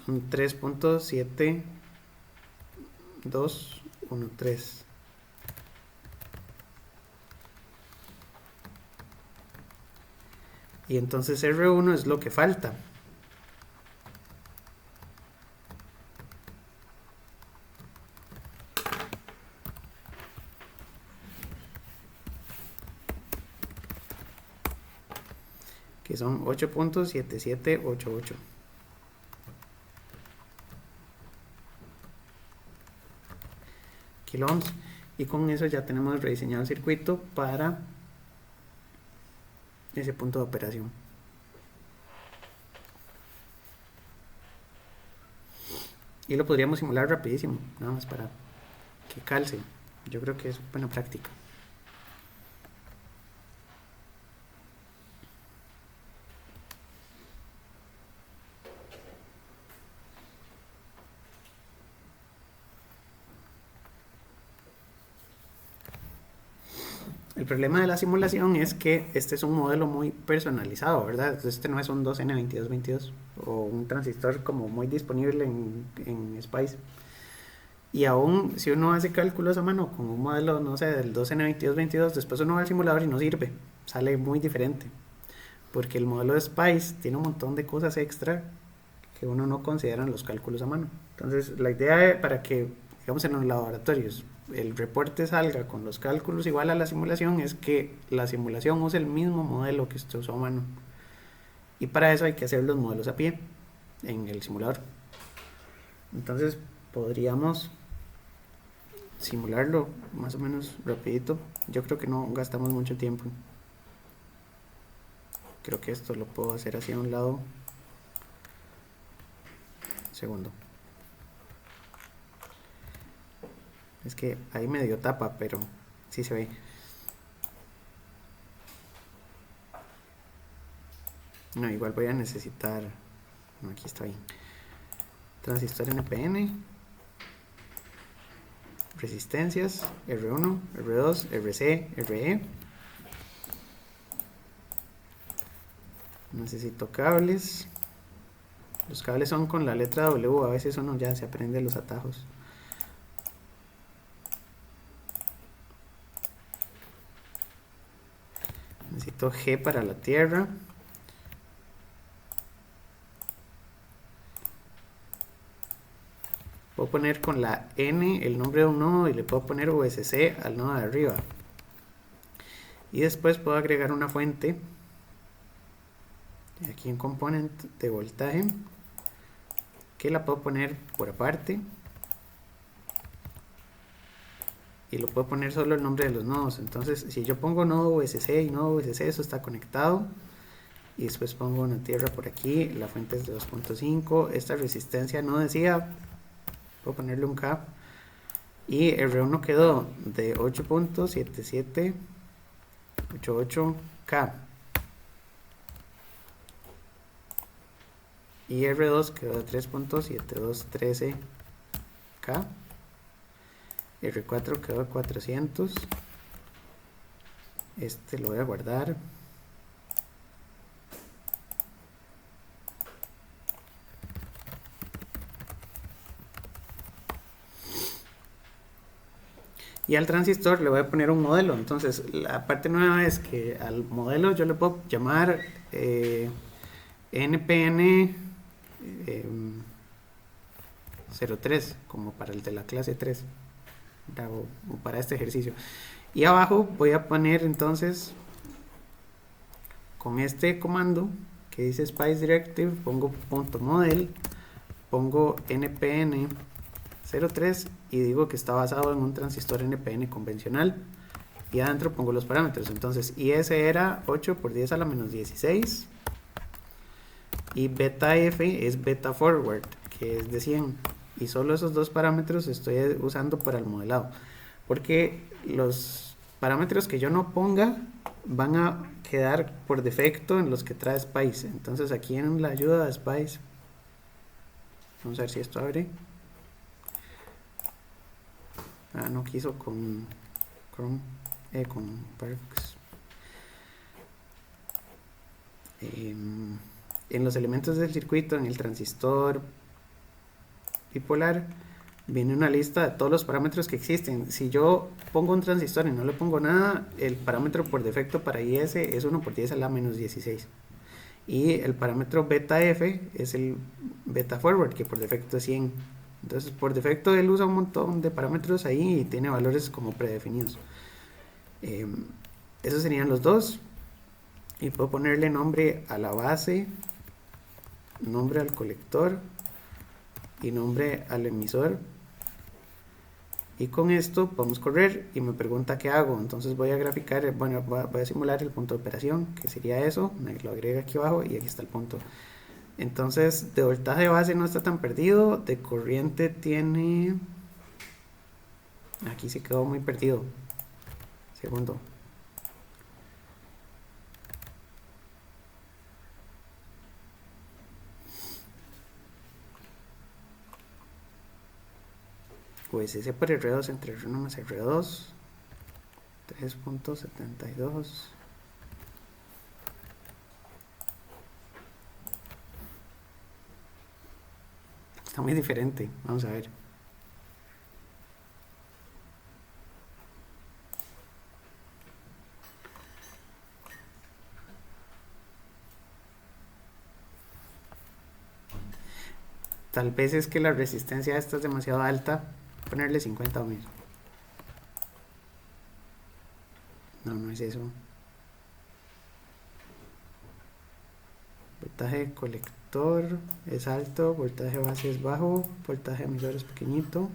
son 3.7213. Y entonces R1 es lo que falta. Que son 8.7788 kiloohms. Y con eso ya tenemos rediseñado el circuito para ese punto de operación. Y lo podríamos simular rapidísimo, nada más para que calce. Yo creo que es buena práctica. El problema de la simulación es que este es un modelo muy personalizado, ¿verdad? Entonces este no es un 2N2222 o un transistor como muy disponible en Spice. Y aún si uno hace cálculos a mano con un modelo, no sé, del 2N2222, después uno va al simulador y no sirve, sale muy diferente. Porque el modelo de Spice tiene un montón de cosas extra que uno no considera en los cálculos a mano. Entonces la idea para que, digamos, en los laboratorios el reporte salga con los cálculos igual a la simulación es que la simulación use el mismo modelo que usted usó a mano. Y para eso hay que hacer los modelos a pie en el simulador. Entonces podríamos simularlo más o menos rapidito. Yo creo que no gastamos mucho tiempo. Creo que esto lo puedo hacer hacia un lado. Segundo. Es que ahí medio tapa, pero sí se ve. No, igual voy a necesitar. No, aquí está bien. Transistor NPN. Resistencias. R1, R2, RC, RE. Necesito cables. Los cables son con la letra W. A veces uno ya se aprende los atajos. Necesito G para la tierra. puedo poner con la N el nombre de un nodo y le puedo poner USC al nodo de arriba. Y después puedo agregar una fuente aquí en component de voltaje, que la puedo poner por aparte y lo puedo poner solo el nombre de los nodos. Entonces si yo pongo nodo USC y nodo USC, eso está conectado. Y después pongo una tierra por aquí, la fuente es de 2.5, esta resistencia no decía, puedo ponerle un K, y el R1 quedó de 8.7788K y R2 quedó de 3.7213K, R4 quedó de 400, este lo voy a guardar. Y al transistor le voy a poner un modelo. Entonces la parte nueva es que al modelo yo le puedo llamar NPN 03, como para el de la clase 3, o para este ejercicio. Y abajo voy a poner entonces, con este comando que dice Spice Directive, pongo .model, pongo NPN 03 y digo que está basado en un transistor NPN convencional, y adentro pongo los parámetros. Entonces IS era 8 por 10 a la menos 16 y beta F es beta forward, que es de 100, y solo esos dos parámetros estoy usando para el modelado, porque los parámetros que yo no ponga van a quedar por defecto en los que trae Spice. Entonces aquí en la ayuda de Spice, vamos a ver si esto abre. No quiso con Chrome, con Firefox. En los elementos del circuito, en el transistor bipolar, viene una lista de todos los parámetros que existen. Si yo pongo un transistor y no le pongo nada, el parámetro por defecto para IS es 1 por 10 a la menos 16. Y el parámetro beta F es el beta forward, que por defecto es 100. Entonces por defecto él usa un montón de parámetros ahí y tiene valores como predefinidos. Esos serían los dos. Y puedo ponerle nombre a la base, nombre al colector y nombre al emisor. Y con esto podemos correr y me pregunta qué hago. Entonces voy a graficar, bueno, voy a simular el punto de operación, que sería eso. Me lo agrego aquí abajo y aquí está el punto. Entonces de voltaje base no está tan perdido, de corriente tiene, aquí se quedó muy perdido, segundo, pues ese por R2 entre R1 más R2, 3.72. Está muy diferente, vamos a ver. Tal vez es que la resistencia a esta es demasiado alta, ponerle 50 ohms. No, no es eso. Voltaje colector es alto, voltaje base es bajo, voltaje emisor es pequeñito.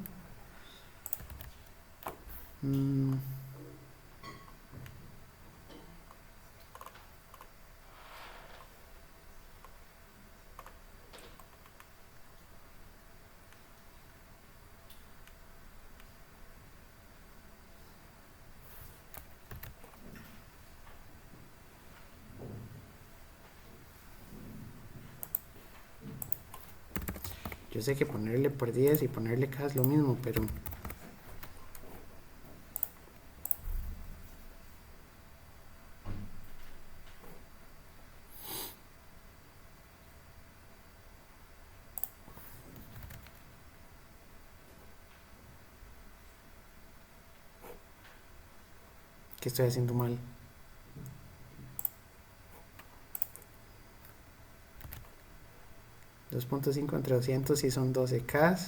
Yo sé que ponerle por 10 y ponerle K es lo mismo, pero ¿qué estoy haciendo mal? .5 entre 200 y son 12K.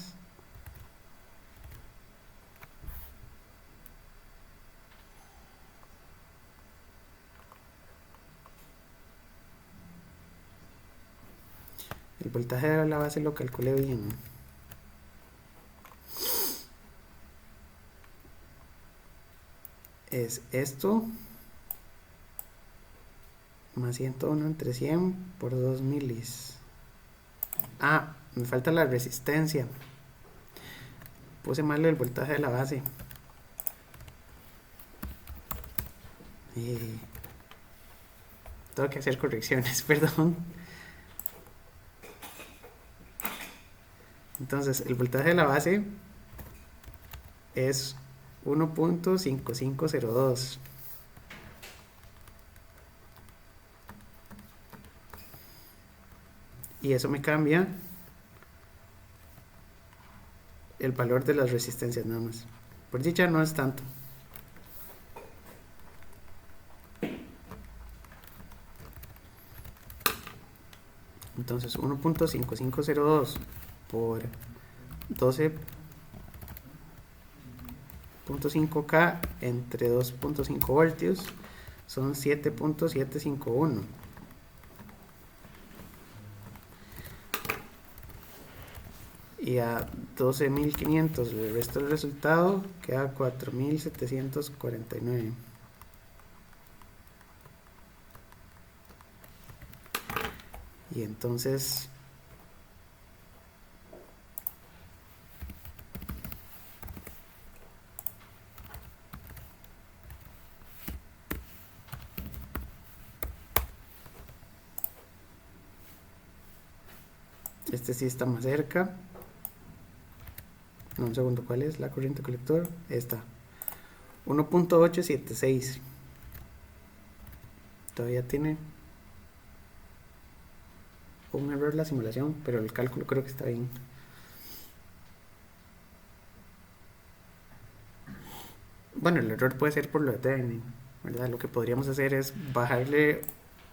El voltaje de la base lo calculé bien. Es esto más 101 entre 100 por 2 milis. Ah, me falta la resistencia. Puse mal el voltaje de la base. Tengo que hacer correcciones, perdón. Entonces, el voltaje de la base es 1.5502. Y eso me cambia el valor de las resistencias nada más. Por dicha no es tanto. Entonces 1.5502 por 12.5K entre 2.5 voltios son 7.751. Y a 12.500 le resto el resultado, queda 4.749. Y entonces este sí está más cerca. No, un segundo, ¿cuál es la corriente colector? Esta, 1.876. Todavía tiene un error la simulación, pero el cálculo creo que está bien. Bueno, el error puede ser por lo de Thevenin, ¿verdad? Lo que podríamos hacer es bajarle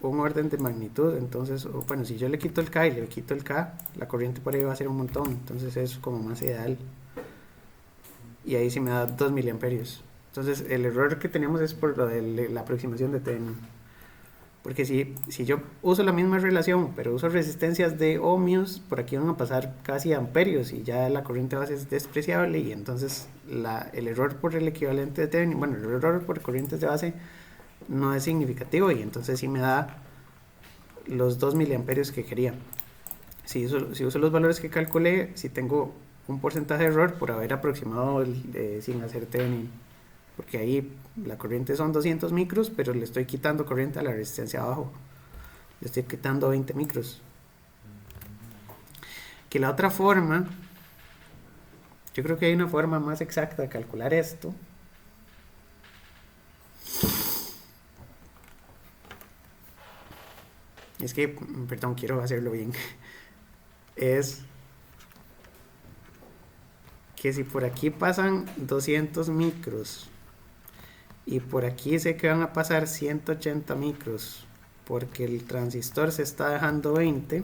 un orden de magnitud. Entonces, bueno, si yo le quito el K y le quito el K, la corriente por ahí va a ser un montón. Entonces es como más ideal. Y ahí sí me da 2 miliamperios. Entonces el error que tenemos es por lo de la aproximación de Thevenin. Porque si yo uso la misma relación, pero uso resistencias de ohmios, por aquí van a pasar casi amperios y ya la corriente base es despreciable. Y entonces el error por el equivalente de Thevenin, bueno, el error por corrientes de base no es significativo, y entonces sí me da los 2 miliamperios que quería. Si uso los valores que calculé, si tengo un porcentaje de error por haber aproximado sin hacer Thevenin, porque ahí la corriente son 200 micros, pero le estoy quitando corriente a la resistencia abajo, le estoy quitando 20 micros. Que la otra forma, yo creo que hay una forma más exacta de calcular esto. Es que, perdón, quiero hacerlo bien. Es que si por aquí pasan 200 micros y por aquí sé que van a pasar 180 micros porque el transistor se está dejando 20,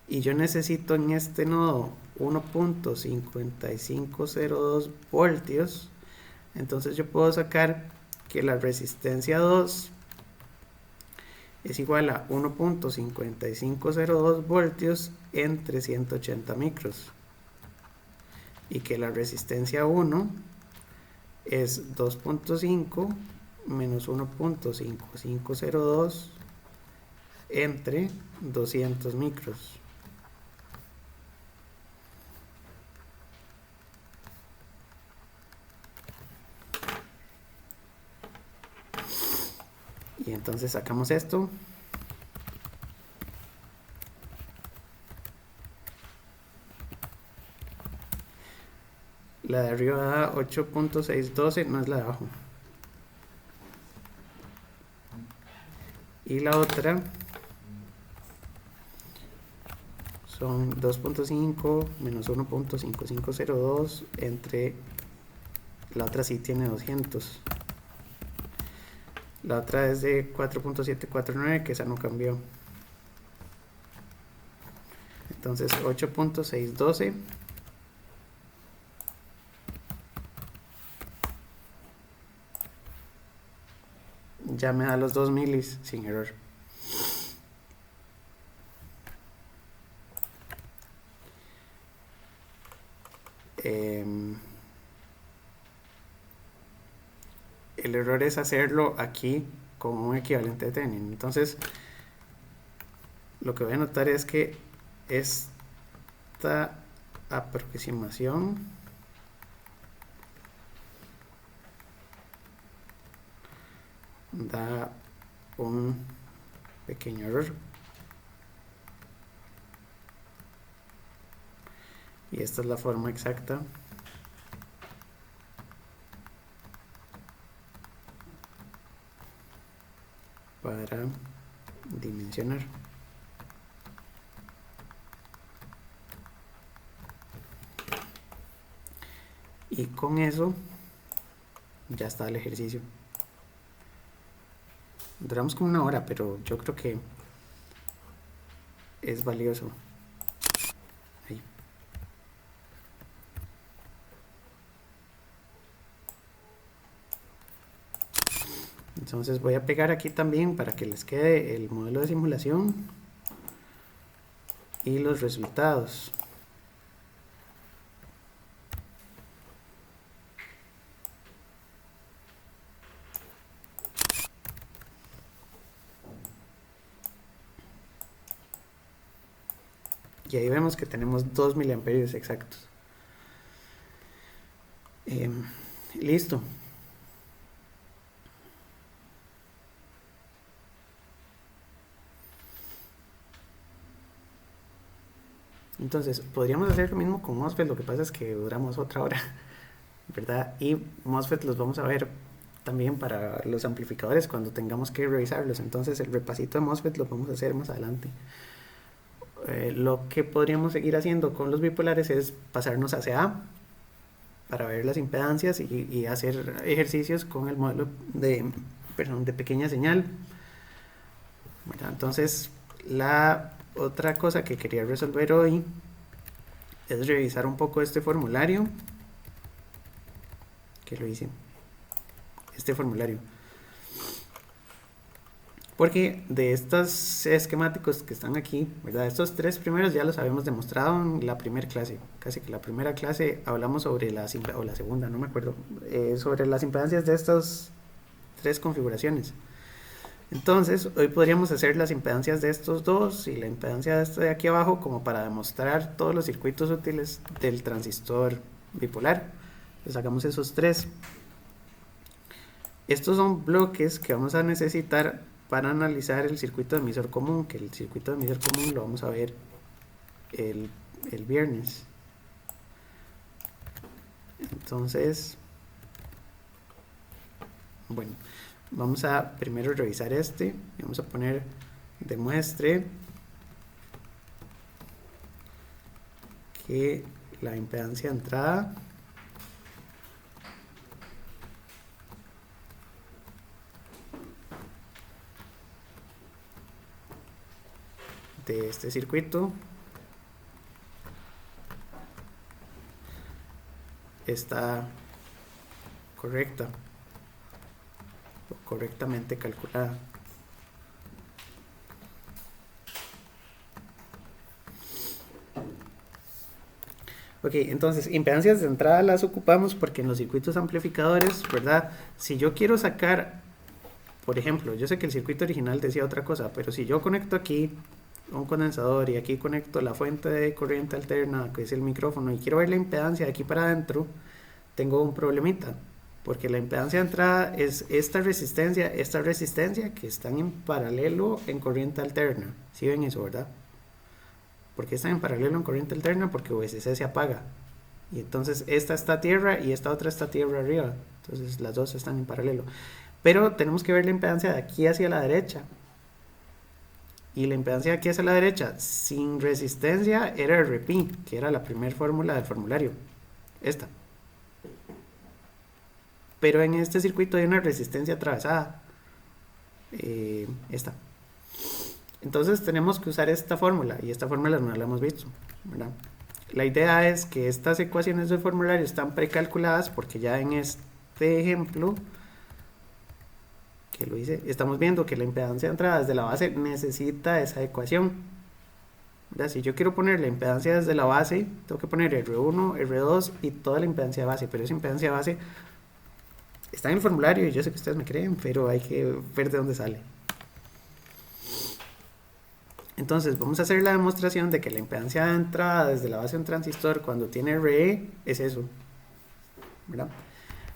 y yo necesito en este nodo 1.5502 voltios, entonces yo puedo sacar que la resistencia 2 es igual a 1.5502 voltios entre 180 micros, y que la resistencia 1 es 2.5 menos 1.5502 entre 200 micros. Y entonces sacamos esto. La de arriba da 8.612, no es la de abajo. Y la otra son 2.5 menos 1.5502 entre... La otra sí tiene 200. La otra es de 4.749, que esa no cambió. Entonces 8.612 ya me da los 2 milis sin error. el error es hacerlo aquí con un equivalente de Thevenin. Entonces lo que voy a notar es que esta aproximación da un pequeño error y esta es la forma exacta para dimensionar. Y con eso ya está el ejercicio. Duramos como 1 hora, pero yo creo que es valioso. Ahí. Entonces voy a pegar aquí también para que les quede el modelo de simulación y los resultados. Y ahí vemos que tenemos 2 miliamperios exactos. Listo. Entonces, podríamos hacer lo mismo con MOSFET, lo que pasa es que duramos otra hora, ¿verdad? Y MOSFET los vamos a ver también para los amplificadores cuando tengamos que revisarlos. Entonces, el repasito de MOSFET lo vamos a hacer más adelante. Lo que podríamos seguir haciendo con los bipolares es pasarnos a CA para ver las impedancias y hacer ejercicios con el modelo de pequeña señal, ¿verdad? Entonces, la otra cosa que quería resolver hoy es revisar un poco este formulario que lo hice, este formulario, porque de estos esquemáticos que están aquí, ¿verdad? Estos 3 primeros ya los habíamos demostrado en la primera clase, casi que la primera clase hablamos sobre o la segunda, no me acuerdo, sobre las impedancias de estas 3 configuraciones. Entonces, hoy podríamos hacer las impedancias de estos 2 y la impedancia de este de aquí abajo como para demostrar todos los circuitos útiles del transistor bipolar. Entonces, hagamos esos 3. Estos son bloques que vamos a necesitar para analizar el circuito de emisor común, que el circuito de emisor común lo vamos a ver el viernes. Entonces, bueno, vamos a primero revisar este y vamos a poner demuestre que la impedancia de entrada de este circuito está correcta o correctamente calculada. Ok, entonces impedancias de entrada las ocupamos porque en los circuitos amplificadores, ¿verdad? Si yo quiero sacar, por ejemplo, yo sé que el circuito original decía otra cosa, pero si yo conecto aquí un condensador y aquí conecto la fuente de corriente alterna, que es el micrófono, y quiero ver la impedancia de aquí para adentro, tengo un problemita, porque la impedancia de entrada es esta resistencia que están en paralelo en corriente alterna. ¿Sí ven eso, verdad? ¿Por qué están en paralelo en corriente alterna? Porque VCC se apaga. Y entonces esta está a tierra y esta otra está a tierra arriba. Entonces las dos están en paralelo. Pero tenemos que ver la impedancia de aquí hacia la derecha. Y la impedancia de aquí hacia la derecha, sin resistencia, era RP, que era la primera fórmula del formulario. Esta. Pero en este circuito hay una resistencia atravesada. Esta. Entonces tenemos que usar esta fórmula, y esta fórmula no la hemos visto, ¿verdad? La idea es que estas ecuaciones del formulario están precalculadas porque ya en este ejemplo que lo hice, estamos viendo que la impedancia de entrada desde la base necesita esa ecuación, ¿verdad? Si yo quiero poner la impedancia desde la base, tengo que poner R1, R2 y toda la impedancia de base, pero esa impedancia de base está en el formulario y yo sé que ustedes me creen, pero hay que ver de dónde sale. Entonces vamos a hacer la demostración de que la impedancia de entrada desde la base de un transistor cuando tiene RE es eso, ¿verdad?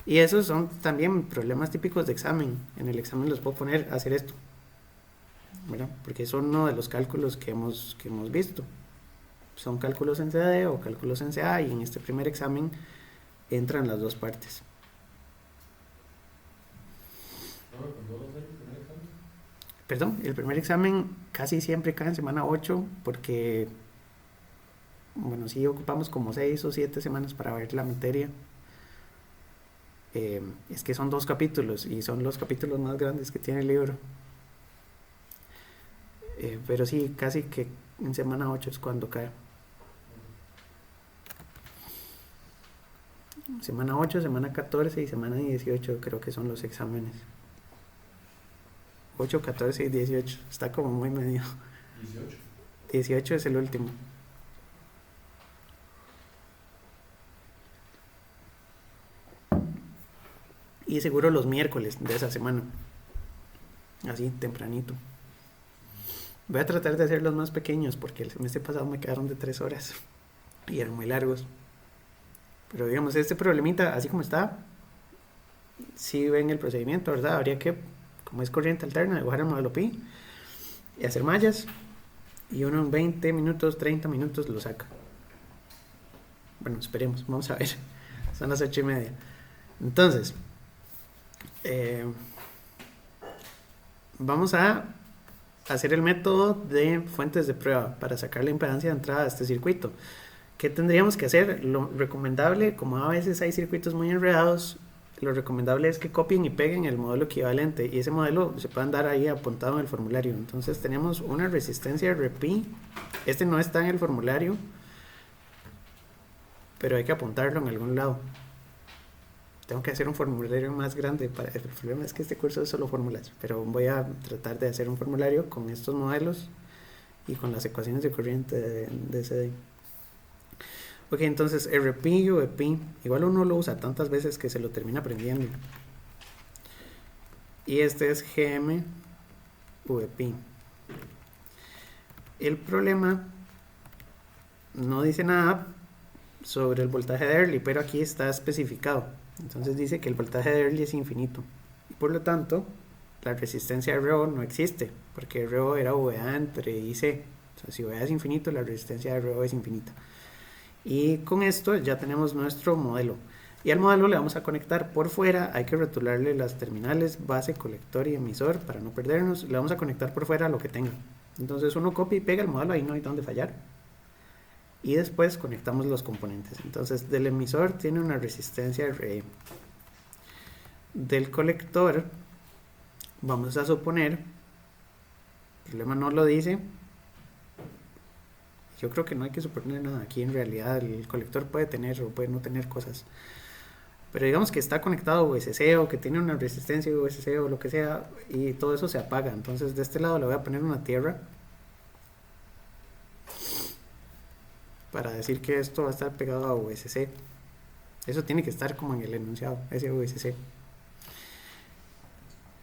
Y esos son también problemas típicos de examen. En el examen los puedo poner a hacer esto, ¿verdad? Porque es uno de los cálculos que hemos visto. Son cálculos en CD o cálculos en CA y en este primer examen entran las dos partes. Perdón, el primer examen casi siempre cae en semana 8 porque, bueno, sí ocupamos como 6 o 7 semanas para ver la materia. Es que son 2 capítulos y son los capítulos más grandes que tiene el libro. Pero sí, casi que en semana 8 es cuando cae. Semana 8, semana 14 y semana 18 creo que son los exámenes. 8, 14 y 18. Está como muy medio. 18. 18 es el último. Y seguro los miércoles de esa semana. Así, tempranito. Voy a tratar de hacer los más pequeños porque el semestre pasado me quedaron de 3 horas. Y eran muy largos. Pero digamos, este problemita, así como está, si ven el procedimiento, ¿verdad? Habría que, como es corriente alterna, dibujar el modelo pi y hacer mallas. Y uno en 20 minutos, 30 minutos lo saca. Bueno, esperemos, vamos a ver. Son las 8:30. Entonces, vamos a hacer el método de fuentes de prueba para sacar la impedancia de entrada de este circuito. ¿Qué tendríamos que hacer? Lo recomendable, como a veces hay circuitos muy enredados, lo recomendable es que copien y peguen el modelo equivalente y ese modelo se puede andar ahí apuntado en el formulario. Entonces tenemos una resistencia RP, este no está en el formulario, pero hay que apuntarlo en algún lado. Tengo que hacer un formulario más grande. El problema es que este curso es solo fórmulas, pero voy a tratar de hacer un formulario con estos modelos y con las ecuaciones de corriente de CD. Ok, entonces RP, VP, igual uno lo usa tantas veces que se lo termina aprendiendo. Y este es GM, VP. El problema no dice nada sobre el voltaje de Early, pero aquí está especificado. Entonces dice que el voltaje de Early es infinito. Y por lo tanto, la resistencia de RO no existe, porque RO era VA entre IC. O sea, si VA es infinito, la resistencia de RO es infinita. Y con esto ya tenemos nuestro modelo. Y al modelo le vamos a conectar por fuera, hay que rotularle las terminales, base, colector y emisor para no perdernos. Le vamos a conectar por fuera lo que tenga. Entonces uno copia y pega el modelo, ahí no hay donde fallar. Y después conectamos los componentes. Entonces del emisor tiene una resistencia RE. Del colector vamos a suponer, el problema no lo dice, yo creo que no hay que suponer nada aquí. En realidad el colector puede tener o puede no tener cosas, pero digamos que está conectado a VSC o que tiene una resistencia VSC o lo que sea, y todo eso se apaga. Entonces de este lado le voy a poner una tierra para decir que esto va a estar pegado a VSC. Eso tiene que estar como en el enunciado, ese VSC.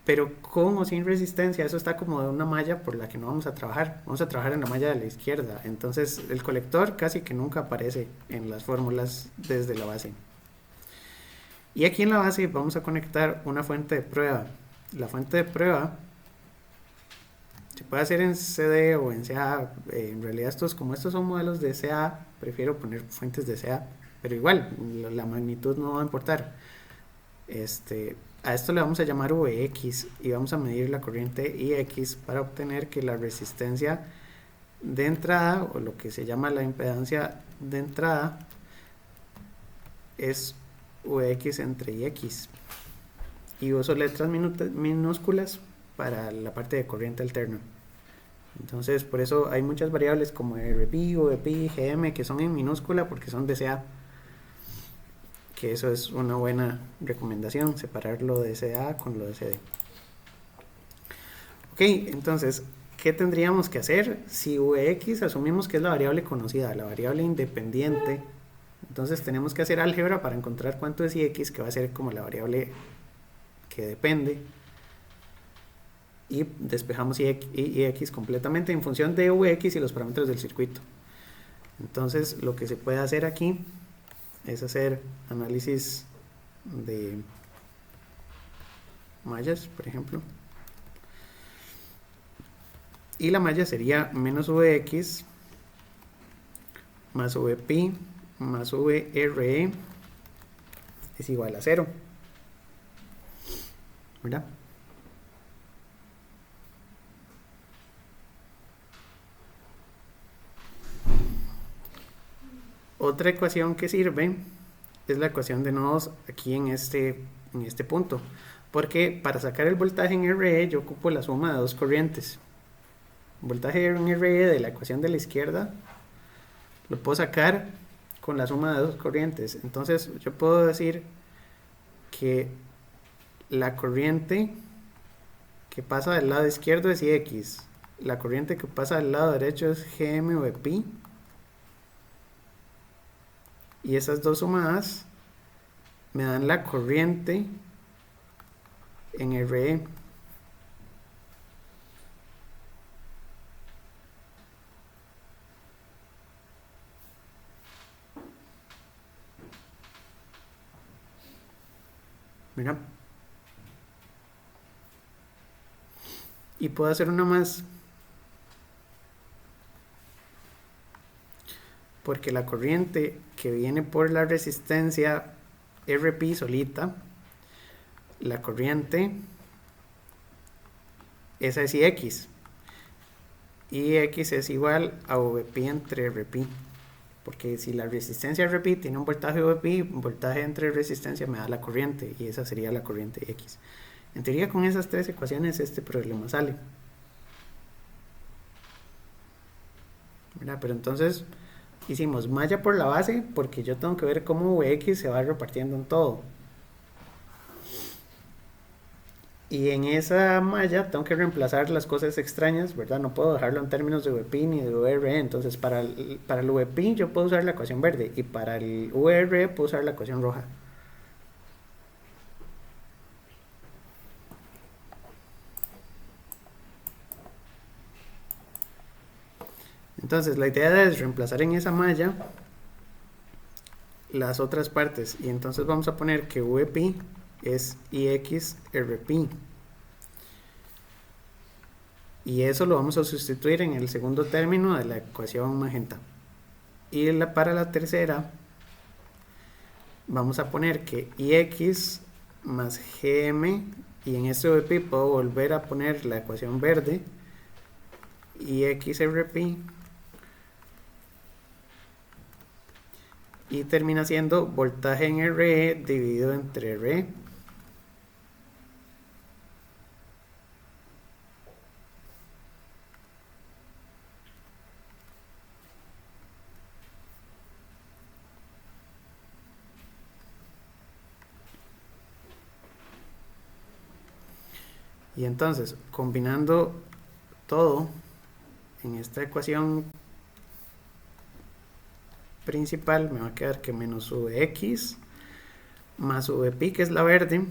Pero con o sin resistencia, eso está como de una malla por la que no vamos a trabajar. Vamos a trabajar en la malla de la izquierda. Entonces el colector casi que nunca aparece en las fórmulas desde la base. Y aquí en la base vamos a conectar una fuente de prueba. La fuente de prueba se puede hacer en CD o en CA. En realidad como estos son modelos de CA, prefiero poner fuentes de CA. Pero igual, la magnitud no va a importar. A esto le vamos a llamar Vx y vamos a medir la corriente Ix para obtener que la resistencia de entrada, o lo que se llama la impedancia de entrada, es Vx entre Ix. Y uso letras minúsculas para la parte de corriente alterna. Entonces por eso hay muchas variables como RP, VP, GM que son en minúscula porque son de CA. Que eso es una buena recomendación, separar lo de CA con lo de CD. Ok, entonces ¿qué tendríamos que hacer? Si Vx asumimos que es la variable conocida, la variable independiente, entonces tenemos que hacer álgebra para encontrar cuánto es Ix, que va a ser como la variable que depende, y despejamos Ix completamente en función de Vx y los parámetros del circuito. Entonces lo que se puede hacer aquí es hacer análisis de mallas, por ejemplo, y la malla sería menos Vx más Vp más Vre es igual a 0, ¿verdad? Otra ecuación que sirve es la ecuación de nodos aquí en este punto, porque para sacar el voltaje en Re yo ocupo la suma de dos corrientes. El voltaje en Re de la ecuación de la izquierda lo puedo sacar con la suma de dos corrientes. Entonces yo puedo decir que la corriente que pasa del lado izquierdo es Ix, la corriente que pasa del lado derecho es GMVP, y esas dos sumadas me dan la corriente en Re. Mira. Y puedo hacer una más, porque la corriente que viene por la resistencia Rp solita, la corriente esa es Ix, y X es igual a Vp entre Rp, porque si la resistencia Rp tiene un voltaje Vp, un voltaje entre resistencia me da la corriente, y esa sería la corriente X. En teoría, con esas tres ecuaciones este problema sale, ¿verdad? Pero entonces hicimos malla por la base porque yo tengo que ver cómo Vx se va repartiendo en todo, y en esa malla tengo que reemplazar las cosas extrañas, ¿verdad? No puedo dejarlo en términos de Vp ni de Vre. Entonces para el Vp yo puedo usar la ecuación verde, y para el Vre puedo usar la ecuación roja. Entonces la idea es reemplazar en esa malla las otras partes, y entonces vamos a poner que Vp es Ix-Rp, y eso lo vamos a sustituir en el segundo término de la ecuación magenta. Y para la tercera vamos a poner que Ix más Gm, y en este Vp puedo volver a poner la ecuación verde, Ix-Rp, y termina siendo voltaje en Re dividido entre Re. Y entonces, combinando todo en esta ecuación principal, me va a quedar que menos Vx más Vp, que es la verde,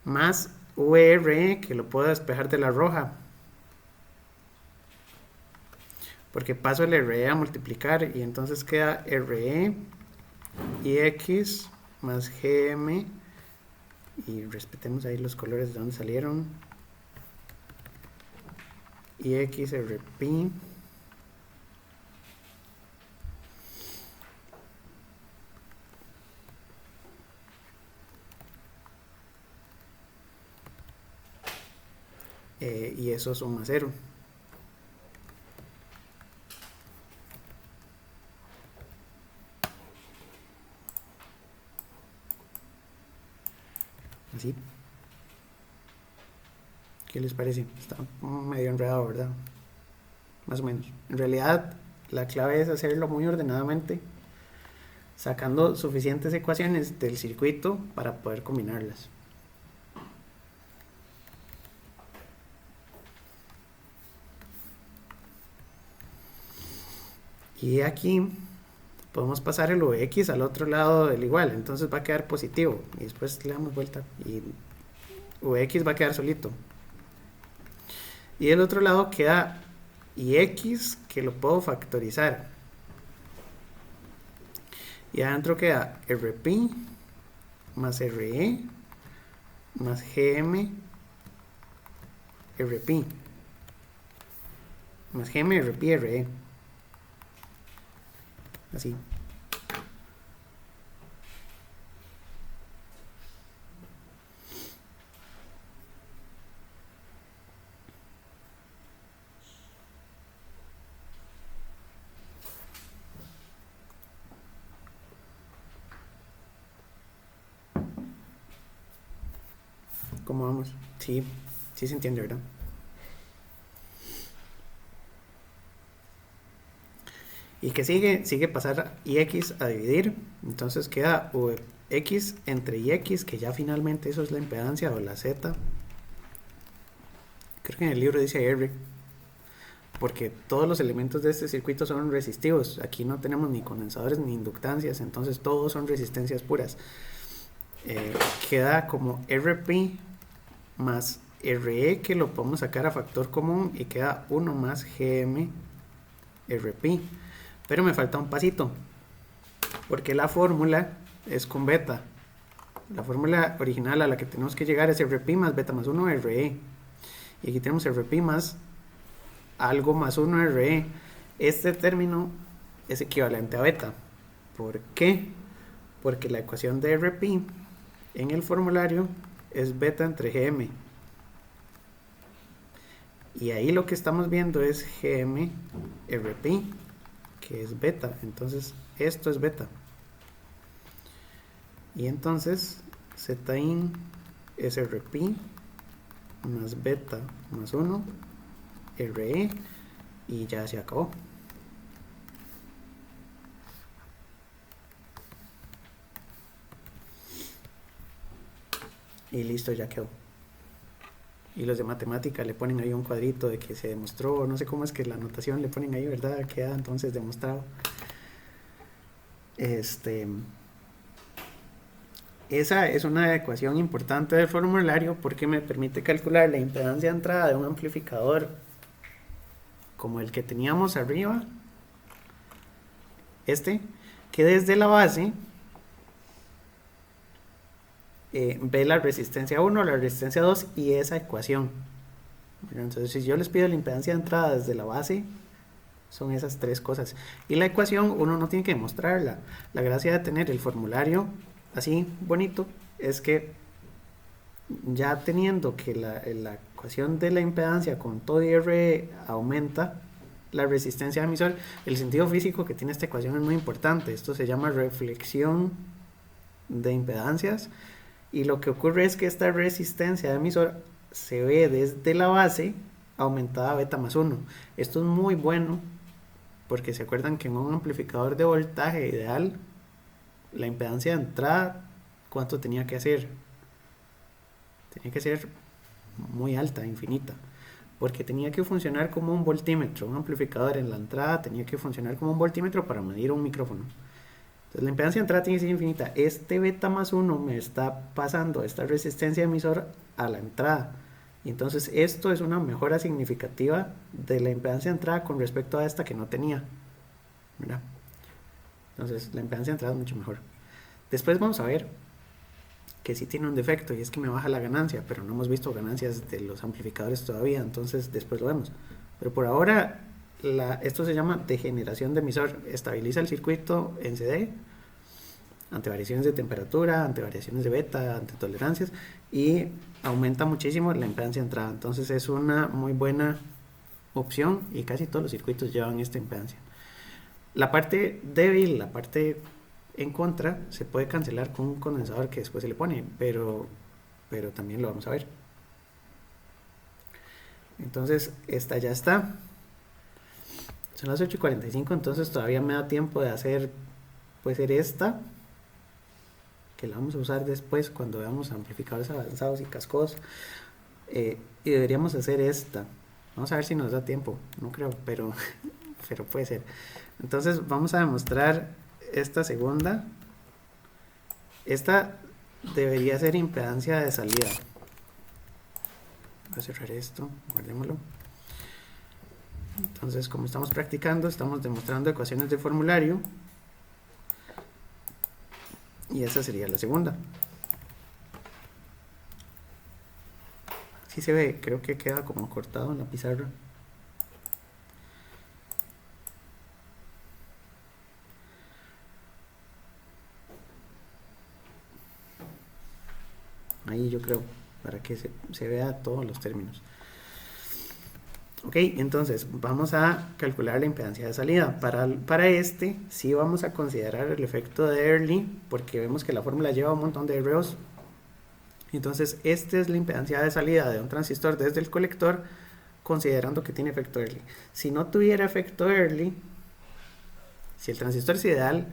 más Vre, que lo puedo despejar de la roja, porque paso el Re a multiplicar, y entonces queda Re Ix más Gm, y respetemos ahí los colores de donde salieron, Ix-Rp y eso suma 0. Así. ¿Qué les parece? Está medio enredado, ¿verdad? Más o menos. En realidad, la clave es hacerlo muy ordenadamente, sacando suficientes ecuaciones del circuito para poder combinarlas. Y aquí podemos pasar el Vx al otro lado del igual, entonces va a quedar positivo y después le damos vuelta y Vx va a quedar solito. Y del otro lado queda Ix, que lo puedo factorizar. Y adentro queda Rp más Re más Gm Rp más Gm Rp Re. Así. ¿Cómo vamos? Sí, sí se entiende, ¿verdad? ¿Y qué sigue? Sigue pasar Ix a dividir. Entonces queda X entre Ix, que ya finalmente eso es la impedancia o la Z. Creo que en el libro dice R, porque todos los elementos de este circuito son resistivos. Aquí no tenemos ni condensadores ni inductancias, entonces todos son resistencias puras. Queda como Rp más Re, que lo podemos sacar a factor común, y queda 1 más Gm Rp. Pero me falta un pasito, porque la fórmula es con beta. La fórmula original a la que tenemos que llegar es Rp más beta más 1 Re. Y aquí tenemos Rp más algo más 1 Re. Este término es equivalente a beta. ¿Por qué? Porque la ecuación de Rp en el formulario es beta entre Gm. Y ahí lo que estamos viendo es Gm Rp, que es beta. Entonces esto es beta. Y entonces Zin es Rp más beta más 1 Re, y ya se acabó. Y listo, ya quedó. Y los de matemática le ponen ahí un cuadrito de que se demostró, no sé cómo es que la anotación le ponen ahí, ¿verdad? Queda entonces demostrado. Esa es una ecuación importante del formulario porque me permite calcular la impedancia de entrada de un amplificador como el que teníamos arriba, que desde la base ve la resistencia 1, la resistencia 2 y esa ecuación. Entonces, si yo les pido la impedancia de entrada desde la base, son esas tres cosas. Y la ecuación uno no tiene que demostrarla. La gracia de tener el formulario así bonito es que ya teniendo que la ecuación de la impedancia con todo R aumenta la resistencia de emisor, el sentido físico que tiene esta ecuación es muy importante. Esto se llama reflexión de impedancias, y lo que ocurre es que esta resistencia de emisor se ve desde la base aumentada a beta más 1. Esto es muy bueno porque se acuerdan que en un amplificador de voltaje ideal la impedancia de entrada, ¿cuánto tenía que ser? Tenía que ser muy alta, infinita, porque tenía que funcionar como un voltímetro. Un amplificador en la entrada tenía que funcionar como un voltímetro para medir un micrófono. Entonces la impedancia de entrada tiene que ser infinita. Este beta más 1 me está pasando esta resistencia de emisor a la entrada. Y entonces esto es una mejora significativa de la impedancia de entrada con respecto a esta que no tenía, ¿verdad? Entonces la impedancia de entrada es mucho mejor. Después vamos a ver que sí tiene un defecto, y es que me baja la ganancia, pero no hemos visto ganancias de los amplificadores todavía, entonces después lo vemos. Pero por ahora esto se llama degeneración de emisor. Estabiliza el circuito en CD ante variaciones de temperatura, ante variaciones de beta, ante tolerancias, y aumenta muchísimo la impedancia de entrada. Entonces es una muy buena opción y casi todos los circuitos llevan esta impedancia. La parte débil, la parte en contra, se puede cancelar con un condensador que después se le pone, pero también lo vamos a ver. Entonces esta ya está. Son las 8:45, entonces todavía me da tiempo de hacer puede ser esta, que la vamos a usar después cuando veamos amplificadores avanzados y cascodos. Y deberíamos hacer esta. Vamos a ver si nos da tiempo, no creo, pero puede ser. Entonces vamos a demostrar esta segunda. Esta debería ser impedancia de salida. Voy a cerrar esto, guardémoslo. Entonces, como estamos practicando, estamos demostrando ecuaciones de formulario. Y esa sería la segunda. Sí se ve, creo que queda como cortado en la pizarra. Ahí yo creo, para que se vea todos los términos. Ok, entonces vamos a calcular la impedancia de salida. Para este sí vamos a considerar el efecto de Early, porque vemos que la fórmula lleva un montón de ROs. Entonces esta es la impedancia de salida de un transistor desde el colector, considerando que tiene efecto Early. Si no tuviera efecto Early, si el transistor es ideal,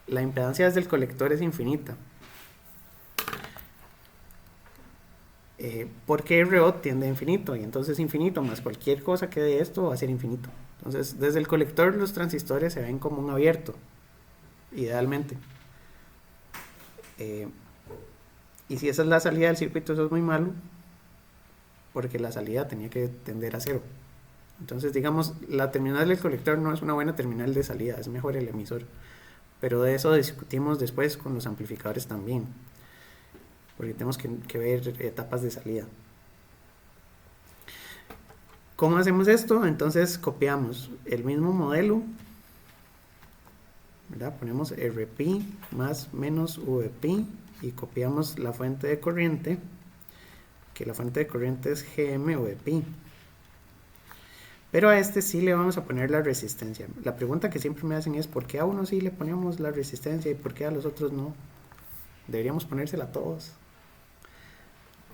la impedancia desde el colector es infinita. Porque RO tiende a infinito, y entonces infinito más cualquier cosa que de esto va a ser infinito. Entonces desde el colector los transistores se ven como un abierto, idealmente. Y si esa es la salida del circuito, eso es muy malo, porque la salida tenía que tender a cero. Entonces digamos, la terminal del colector no es una buena terminal de salida, es mejor el emisor. Pero de eso discutimos después con los amplificadores también, porque tenemos que ver etapas de salida. ¿Cómo hacemos esto? Entonces copiamos el mismo modelo, ¿verdad? Ponemos RP más menos VP y copiamos la fuente de corriente, que la fuente de corriente es GMVP. Pero a este sí le vamos a poner la resistencia. La pregunta que siempre me hacen es ¿por qué a uno sí le ponemos la resistencia y por qué a los otros no? Deberíamos ponérsela a todos.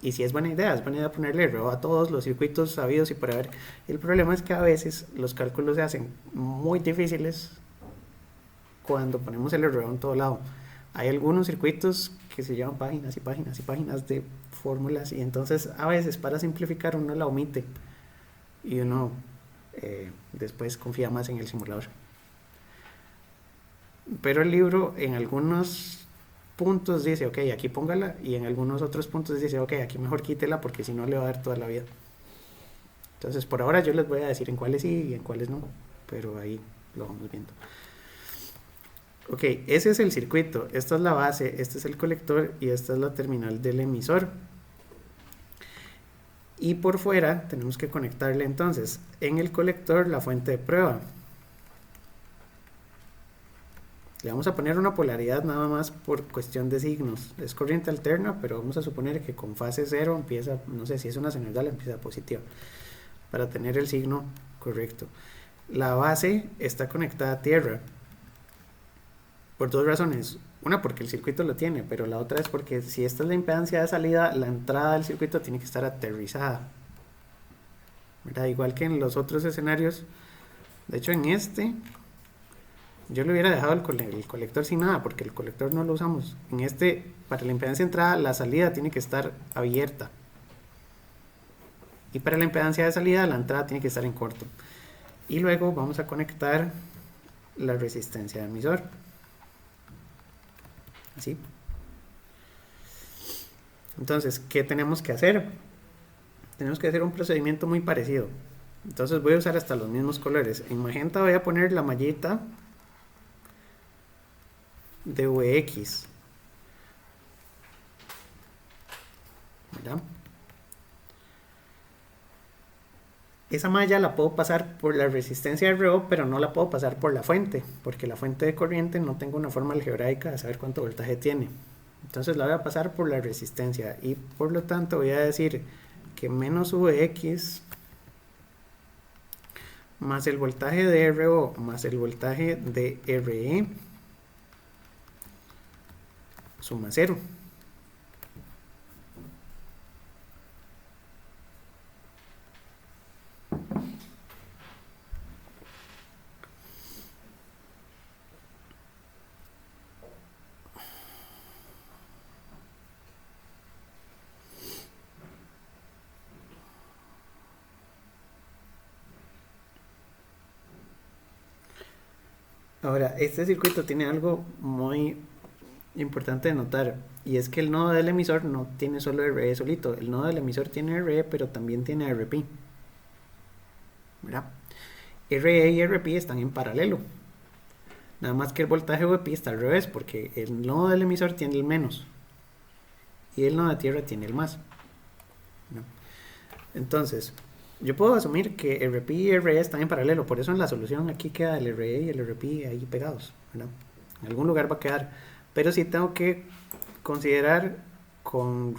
Y si es buena idea ponerle RO a todos los circuitos sabidos y por haber. El problema es que a veces los cálculos se hacen muy difíciles cuando ponemos el RO en todo lado. Hay algunos circuitos que se llevan páginas y páginas y páginas de fórmulas, y entonces a veces para simplificar uno la omite y uno después confía más en el simulador. Pero el libro en algunos puntos dice ok, aquí póngala, y en algunos otros puntos dice ok, aquí mejor quítela porque si no le va a dar toda la vida. Entonces por ahora yo les voy a decir en cuáles sí y en cuáles no, pero ahí lo vamos viendo. Ok, ese es el circuito, esta es la base, este es el colector y esta es la terminal del emisor. Y por fuera tenemos que conectarle entonces en el colector la fuente de prueba. Le vamos a poner una polaridad nada más por cuestión de signos. Es corriente alterna, pero vamos a suponer que con fase 0 empieza, no sé si es una sinusoidal, empieza positiva, para tener el signo correcto. La base está conectada a tierra por dos razones. Una, porque el circuito lo tiene, pero la otra es porque si esta es la impedancia de salida, la entrada del circuito tiene que estar aterrizada, ¿verdad? Igual que en los otros escenarios. De hecho, en este yo le hubiera dejado el colector sin nada, porque el colector no lo usamos. En este, para la impedancia de entrada, la salida tiene que estar abierta, y para la impedancia de salida, la entrada tiene que estar en corto. Y luego vamos a conectar la resistencia del emisor, así. Entonces, ¿qué tenemos que hacer? Tenemos que hacer un procedimiento muy parecido. Entonces voy a usar hasta los mismos colores. En magenta voy a poner la mallita de Vx, ¿verdad? Esa malla la puedo pasar por la resistencia de RO, pero no la puedo pasar por la fuente, porque la fuente de corriente no tengo una forma algebraica de saber cuánto voltaje tiene. Entonces la voy a pasar por la resistencia, y por lo tanto voy a decir que menos Vx más el voltaje de RO más el voltaje de RE suma 0. Ahora, este circuito tiene algo muy importante de notar, y es que el nodo del emisor no tiene solo RE solito. El nodo del emisor tiene RE, pero también tiene RP, ¿verdad? RE y RP están en paralelo, nada más que el voltaje VP está al revés, porque el nodo del emisor tiene el menos y el nodo de tierra tiene el más, ¿no? Entonces, yo puedo asumir que RP y RE están en paralelo, por eso en la solución aquí queda el RE y el RP ahí pegados, ¿verdad? En algún lugar va a quedar, pero sí tengo que considerar con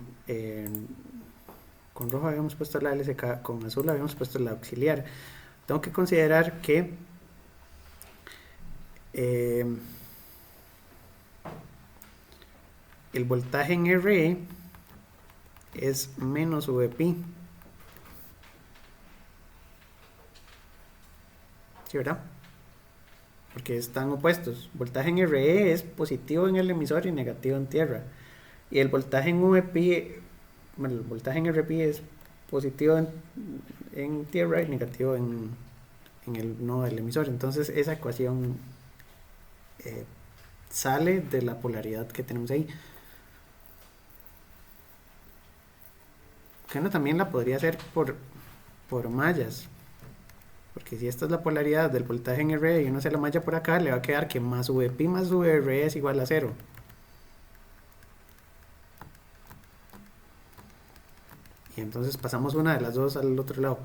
rojo habíamos puesto la LSK, con azul habíamos puesto la auxiliar. Tengo que considerar que el voltaje en RE es menos VP. ¿Sí, verdad? Porque están opuestos. Voltaje en RE es positivo en el emisor y negativo en tierra. Y el voltaje en VP, bueno, el voltaje en RP es positivo en tierra y negativo en el nodo del emisor. Entonces esa ecuación sale de la polaridad que tenemos ahí. Que uno también la podría hacer por mallas. Porque si esta es la polaridad del voltaje en RE y uno hace la malla por acá, le va a quedar que más VP más VRE es igual a 0. Y entonces pasamos una de las dos al otro lado.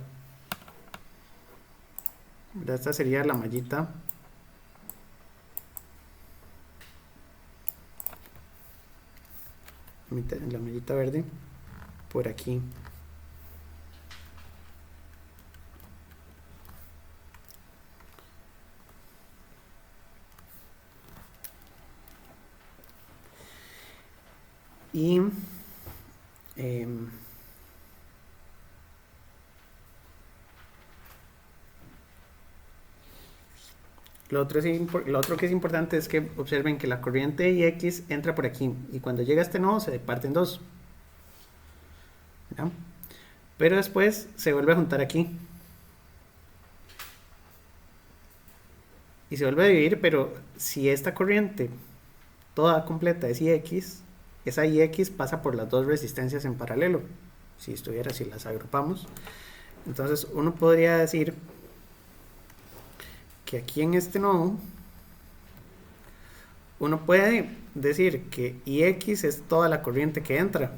Esta sería la mallita. La mallita verde. Por aquí. Y lo otro que es importante es que observen que la corriente IX entra por aquí y cuando llega a este nodo se parte en dos, ¿verdad? Pero después se vuelve a juntar aquí y se vuelve a dividir, pero si esta corriente toda completa es IX, esa IX pasa por las dos resistencias en paralelo. Si las agrupamos, entonces uno podría decir que aquí en este nodo uno puede decir que IX es toda la corriente que entra,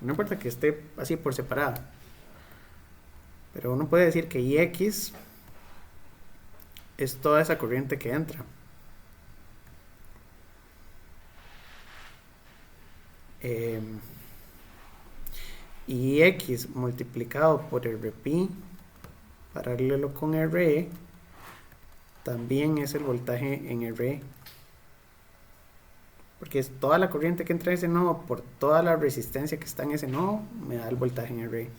no importa que esté así por separada, pero uno puede decir que IX es toda esa corriente que entra. Y X multiplicado por RP paralelo con RE también es el voltaje en RE, porque es toda la corriente que entra en ese nodo por toda la resistencia que está en ese nodo me da el voltaje en RE.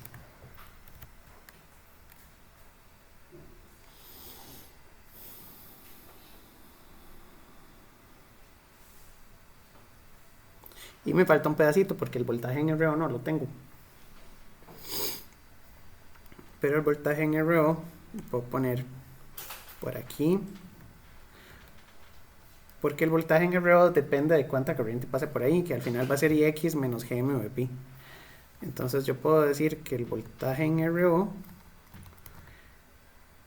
Y me falta un pedacito porque el voltaje en RO no lo tengo. Pero el voltaje en RO lo puedo poner por aquí. Porque el voltaje en RO depende de cuánta corriente pase por ahí, que al final va a ser IX menos GMVP. Entonces yo puedo decir que el voltaje en RO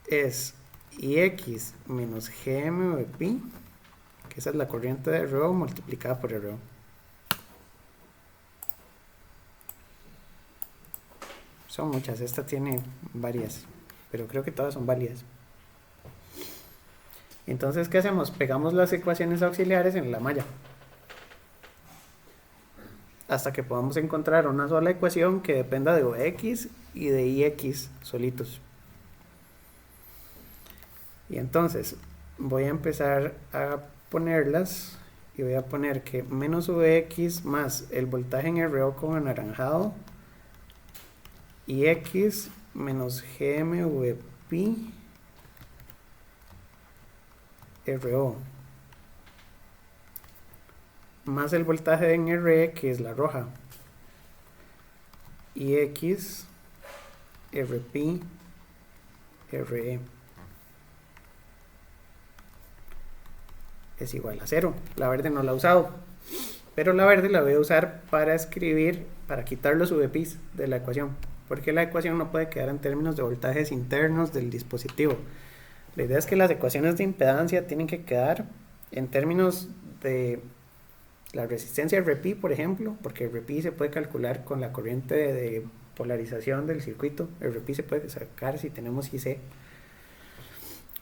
es IX menos GMVP, que esa es la corriente de RO multiplicada por RO. Son muchas, esta tiene varias, pero creo que todas son válidas. Entonces, ¿qué hacemos? Pegamos las ecuaciones auxiliares en la malla hasta que podamos encontrar una sola ecuación que dependa de OX y de IX solitos. Y entonces voy a empezar a ponerlas y voy a poner que menos VX más el voltaje en RO con anaranjado y X menos GMVP RO más el voltaje en RE, que es la roja, y X RP RE. es igual a 0. La verde no la he usado, pero la verde la voy a usar para escribir, para quitar los VPs de la ecuación, porque la ecuación no puede quedar en términos de voltajes internos del dispositivo. La idea es que las ecuaciones de impedancia tienen que quedar en términos de la resistencia RP, por ejemplo, porque RP se puede calcular con la corriente de polarización del circuito. RP se puede sacar si tenemos IC,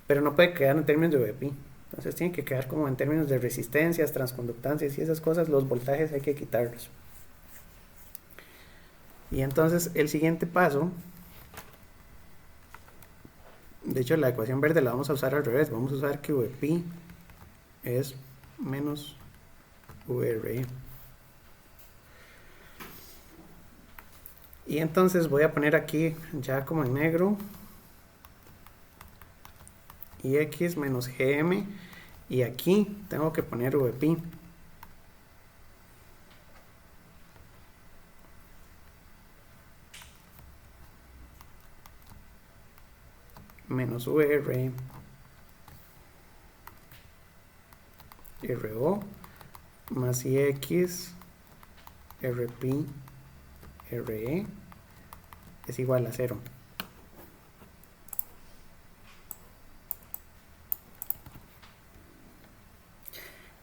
pero no puede quedar en términos de VP. Entonces tiene que quedar como en términos de resistencias, transconductancias y esas cosas. Los voltajes hay que quitarlos. Y entonces el siguiente paso, de hecho la ecuación verde la vamos a usar al revés. Vamos a usar que VP es menos VRE. Y entonces voy a poner aquí ya como en negro Ix menos Gm, y aquí tengo que poner Vp. Menos VR RO más Ix Rp Re es igual a 0.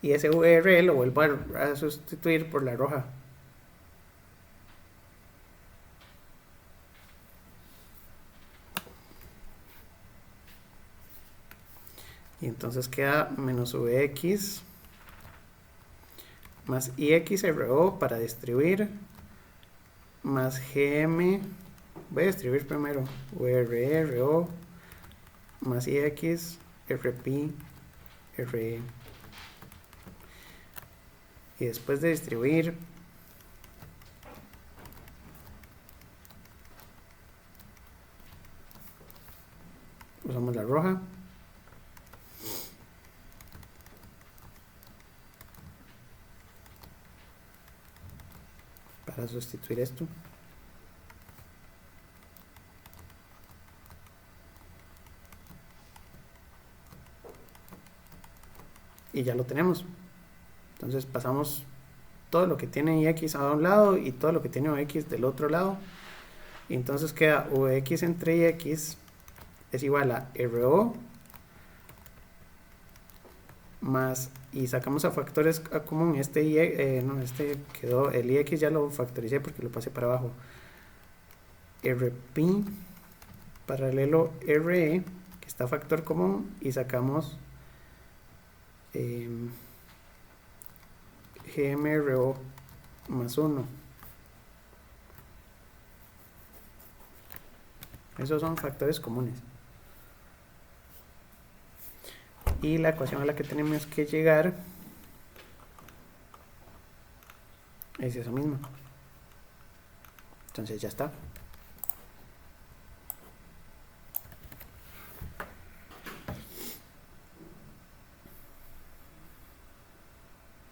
Y ese VR lo vuelvo a sustituir por la roja. Y entonces queda menos Vx más IXRO para distribuir, más GM, voy a distribuir primero, VRRO más IX RP RE. Y después de distribuir, usamos la roja. Para sustituir esto. Y ya lo tenemos. Entonces pasamos todo lo que tiene Ix a un lado y todo lo que tiene Vx del otro lado. Y entonces queda Vx entre Ix es igual a RO más, y sacamos a factores a común, este quedó, el Ix ya lo factoricé porque lo pasé para abajo, Rp paralelo Re, que está factor común, y sacamos GMRO más 1. Esos son factores comunes. Y la ecuación a la que tenemos que llegar es eso mismo. Entonces ya está.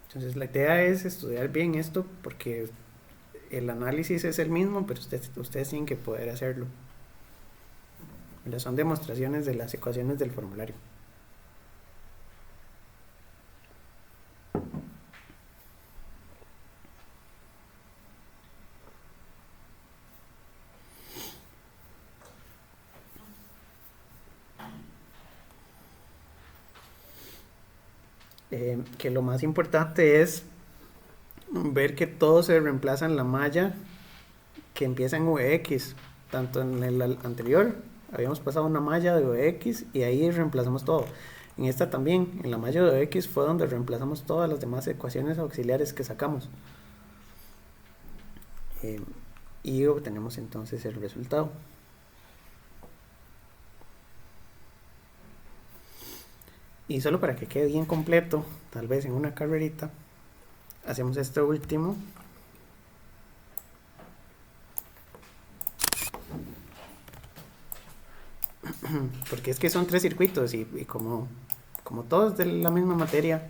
Entonces la idea es estudiar bien esto porque el análisis es el mismo, pero ustedes tienen que poder hacerlo. Son demostraciones de las ecuaciones del formulario. Que lo más importante es ver que todo se reemplaza en la malla que empieza en Vx. Tanto en el anterior habíamos pasado una malla de Vx y ahí reemplazamos todo. En esta también, en la malla de Vx fue donde reemplazamos todas las demás ecuaciones auxiliares que sacamos. Y obtenemos entonces el resultado. Y solo para que quede bien completo, tal vez en una carrerita, hacemos este último. Porque es que son 3 circuitos y como todos de la misma materia,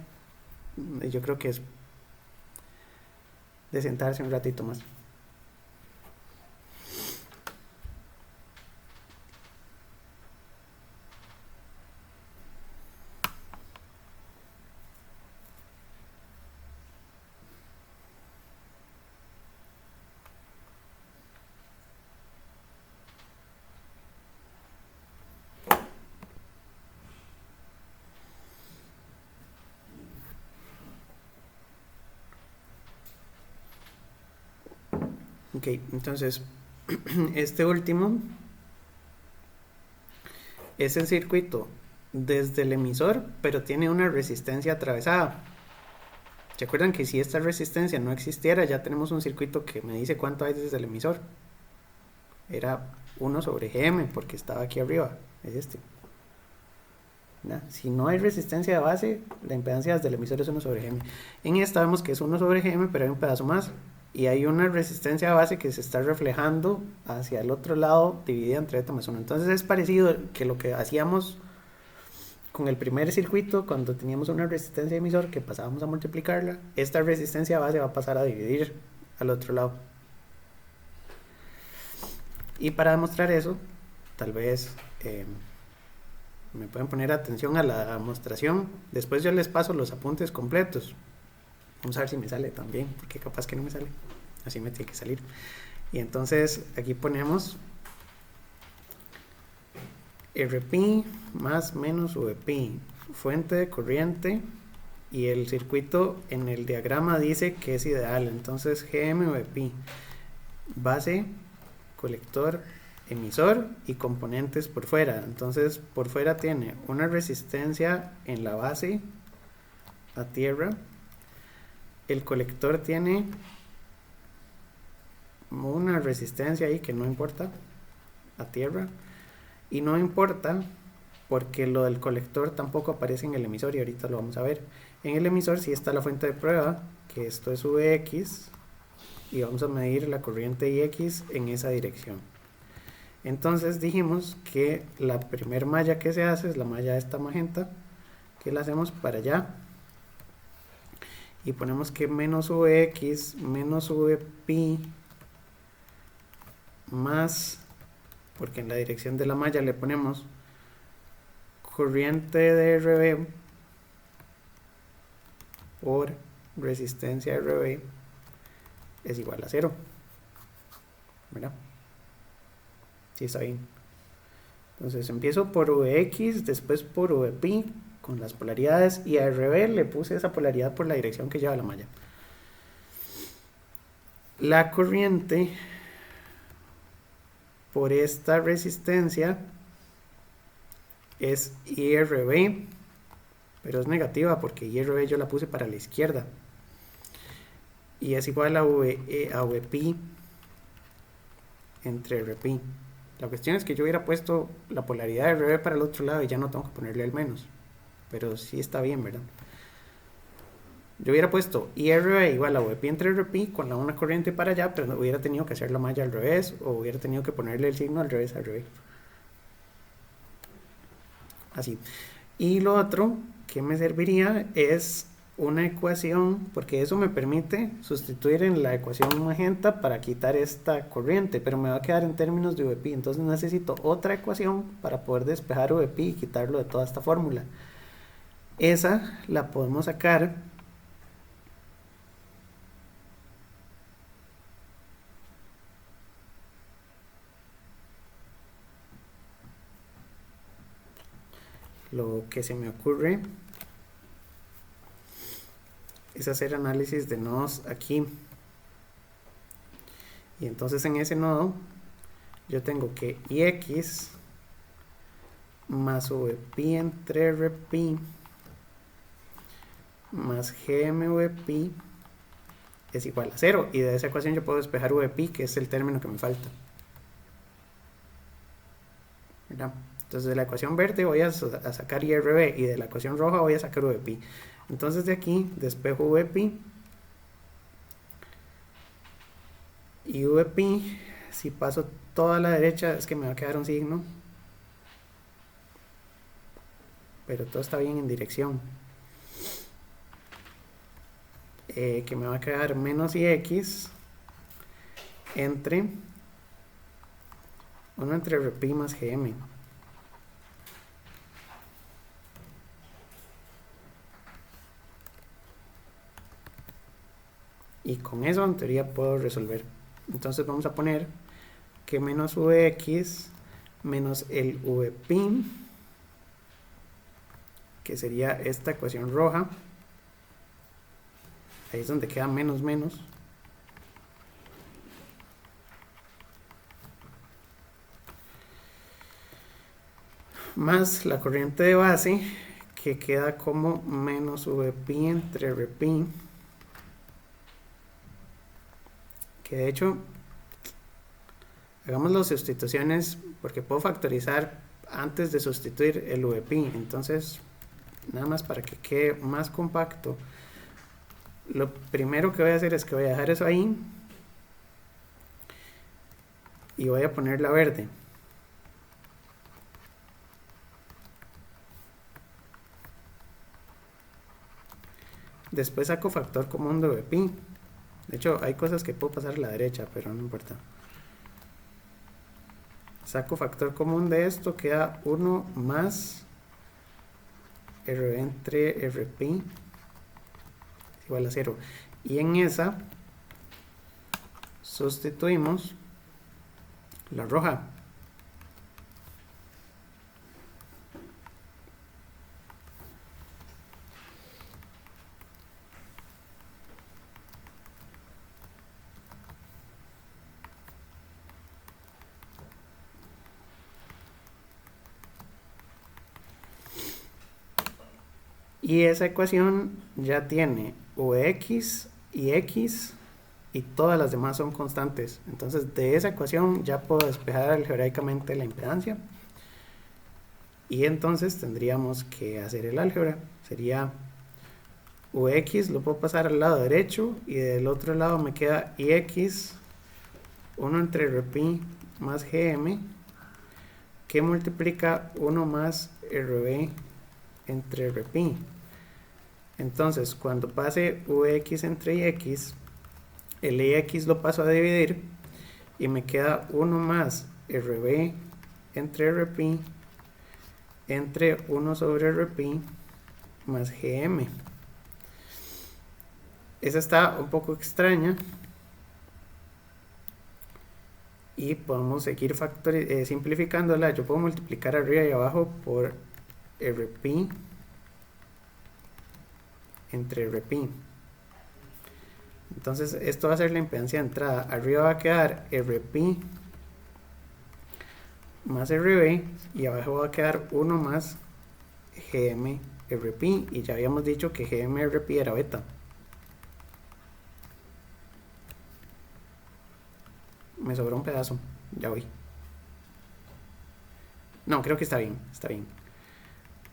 yo creo que es de sentarse un ratito más. Ok, entonces este último es el circuito desde el emisor, pero tiene una resistencia atravesada. ¿Se acuerdan que si esta resistencia no existiera, ya tenemos un circuito que me dice cuánto hay desde el emisor? Era 1 sobre GM, porque estaba aquí arriba, es este. ¿Ya? Si no hay resistencia de base, la impedancia desde el emisor es 1 sobre GM. En esta vemos que es 1 sobre GM, pero hay un pedazo más. Y hay una resistencia de base que se está reflejando hacia el otro lado, dividida entre eta más 1. Entonces es parecido que lo que hacíamos con el primer circuito, cuando teníamos una resistencia de emisor que pasábamos a multiplicarla. Esta resistencia de base va a pasar a dividir al otro lado. Y para demostrar eso, tal vez me pueden poner atención a la demostración. Después yo les paso los apuntes completos. Vamos a ver si me sale también, porque capaz que no me sale. Así me tiene que salir. Y entonces aquí ponemos RP más menos VP, fuente de corriente, y el circuito en el diagrama dice que es ideal. Entonces GMVP, base, colector, emisor y componentes por fuera. Entonces por fuera tiene una resistencia en la base a tierra. El colector tiene una resistencia ahí que no importa a tierra, y no importa porque lo del colector tampoco aparece en el emisor, y ahorita lo vamos a ver. En el emisor sí está la fuente de prueba, que esto es Vx, y vamos a medir la corriente Ix en esa dirección. Entonces dijimos que la primer malla que se hace es la malla esta magenta, que la hacemos para allá, y ponemos que menos Vx menos Vp más, porque en la dirección de la malla le ponemos corriente de RB por resistencia RB es igual a 0, ¿verdad? Sí, está bien. Entonces empiezo por Vx, después por Vp con las polaridades, y a RB le puse esa polaridad por la dirección que lleva la malla. La corriente por esta resistencia es IRB, pero es negativa porque IRB yo la puse para la izquierda, y es igual a VP entre RP. La cuestión es que yo hubiera puesto la polaridad de RB para el otro lado y ya no tengo que ponerle el menos, pero sí está bien, ¿verdad? Yo hubiera puesto IRB igual a VP entre RP con la una corriente para allá, pero no hubiera tenido que hacer la malla al revés, o hubiera tenido que ponerle el signo al revés, así. Y lo otro que me serviría es una ecuación, porque eso me permite sustituir en la ecuación magenta para quitar esta corriente, pero me va a quedar en términos de VP. Entonces necesito otra ecuación para poder despejar VP y quitarlo de toda esta fórmula. Esa la podemos sacar lo que se me ocurre es hacer análisis de nodos aquí, y entonces en ese nodo yo tengo que Ix más VP entre RP más GMVP es igual a 0, y de esa ecuación yo puedo despejar VP, que es el término que me falta, ¿verdad? Entonces de la ecuación verde voy a sacar IRB, y de la ecuación roja voy a sacar VP. Entonces de aquí despejo VP, y VP, si paso toda la derecha es que me va a quedar un signo, pero todo está bien en dirección, que me va a quedar menos Ix entre 1 entre RP más GM. Y con eso en teoría puedo resolver. Entonces vamos a poner que menos Vx menos el Vp, que sería esta ecuación roja, ahí es donde queda menos menos, más la corriente de base, que queda como menos VP entre RP, que de hecho hagamos las sustituciones porque puedo factorizar antes de sustituir el VP. Entonces, nada más para que quede más compacto, lo primero que voy a hacer es que voy a dejar eso ahí y voy a poner la verde. Después saco factor común de VP. De hecho, hay cosas que puedo pasar a la derecha, pero no importa. Saco factor común de esto, queda 1 más RB entre RP igual a 0. Y en esa sustituimos la roja. Y esa ecuación ya tiene Vx y x y todas las demás son constantes. Entonces de esa ecuación ya puedo despejar algebraicamente la impedancia. Y entonces tendríamos que hacer el álgebra. Sería Vx lo puedo pasar al lado derecho y del otro lado me queda Ix 1 entre Rp más Gm que multiplica 1 más Rb entre Rp. Entonces, cuando pase Vx entre Ix, el Ix lo paso a dividir y me queda 1 más Rb entre Rp entre 1 sobre Rp más Gm. Esa está un poco extraña y podemos seguir simplificándola. Yo puedo multiplicar arriba y abajo por Rp entre Rp. Entonces esto va a ser la impedancia de entrada. Arriba va a quedar Rp más Rb y abajo va a quedar 1 más Gm Rp, y ya habíamos dicho que Gm Rp era beta. Me sobró un pedazo, ya voy. No, creo que está bien, está bien.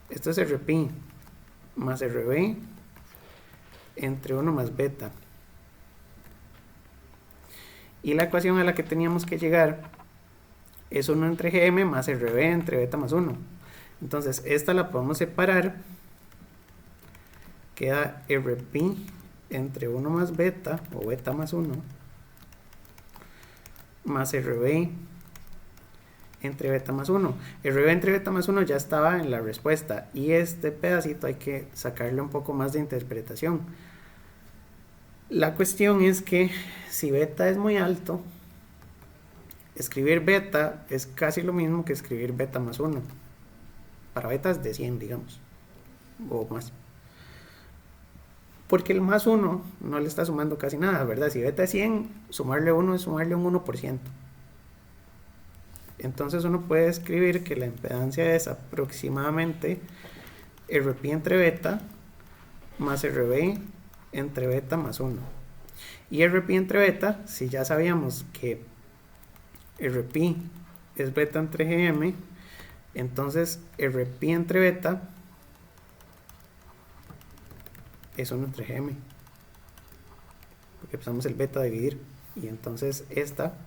Esto es Rp más Rb entre 1 más beta. Y la ecuación a la que teníamos que llegar es 1 entre Gm más Rb entre beta más 1. Entonces esta la podemos separar. Queda Rp entre 1 más beta o beta más 1 más Rb entre beta más 1. Rb entre beta más 1 ya estaba en la respuesta y este pedacito hay que sacarle un poco más de interpretación. La cuestión es que si beta es muy alto, escribir beta es casi lo mismo que escribir beta más 1. Para betas de 100, digamos, o más. Porque el más 1 no le está sumando casi nada, ¿verdad? Si beta es 100, sumarle 1 es sumarle un 1%. Entonces uno puede escribir que la impedancia es aproximadamente Rp entre beta más Rb entre beta más 1. Y Rp entre beta, si ya sabíamos que Rp es beta entre Gm, entonces Rp entre beta es 1 entre Gm, porque usamos el beta a dividir, y entonces esta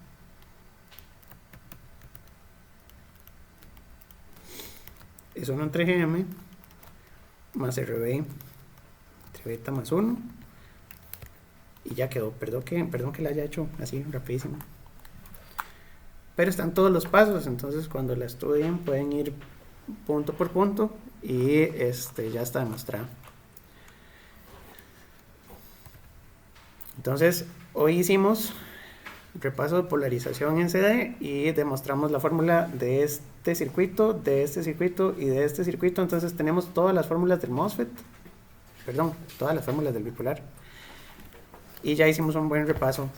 es 1 entre Gm más Rb entre beta más 1, y ya quedó. Perdón que la haya hecho así rapidísimo, pero están todos los pasos, entonces cuando la estudien pueden ir punto por punto y ya está demostrado. Entonces hoy hicimos repaso de polarización en CD y demostramos la fórmula de este circuito, de este circuito y de este circuito. Entonces tenemos todas las fórmulas del MOSFET, perdón, todas las fórmulas del bipolar, y ya hicimos un buen repaso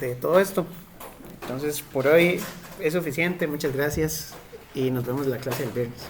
de todo esto. Entonces por hoy es suficiente, muchas gracias y nos vemos en la clase del viernes.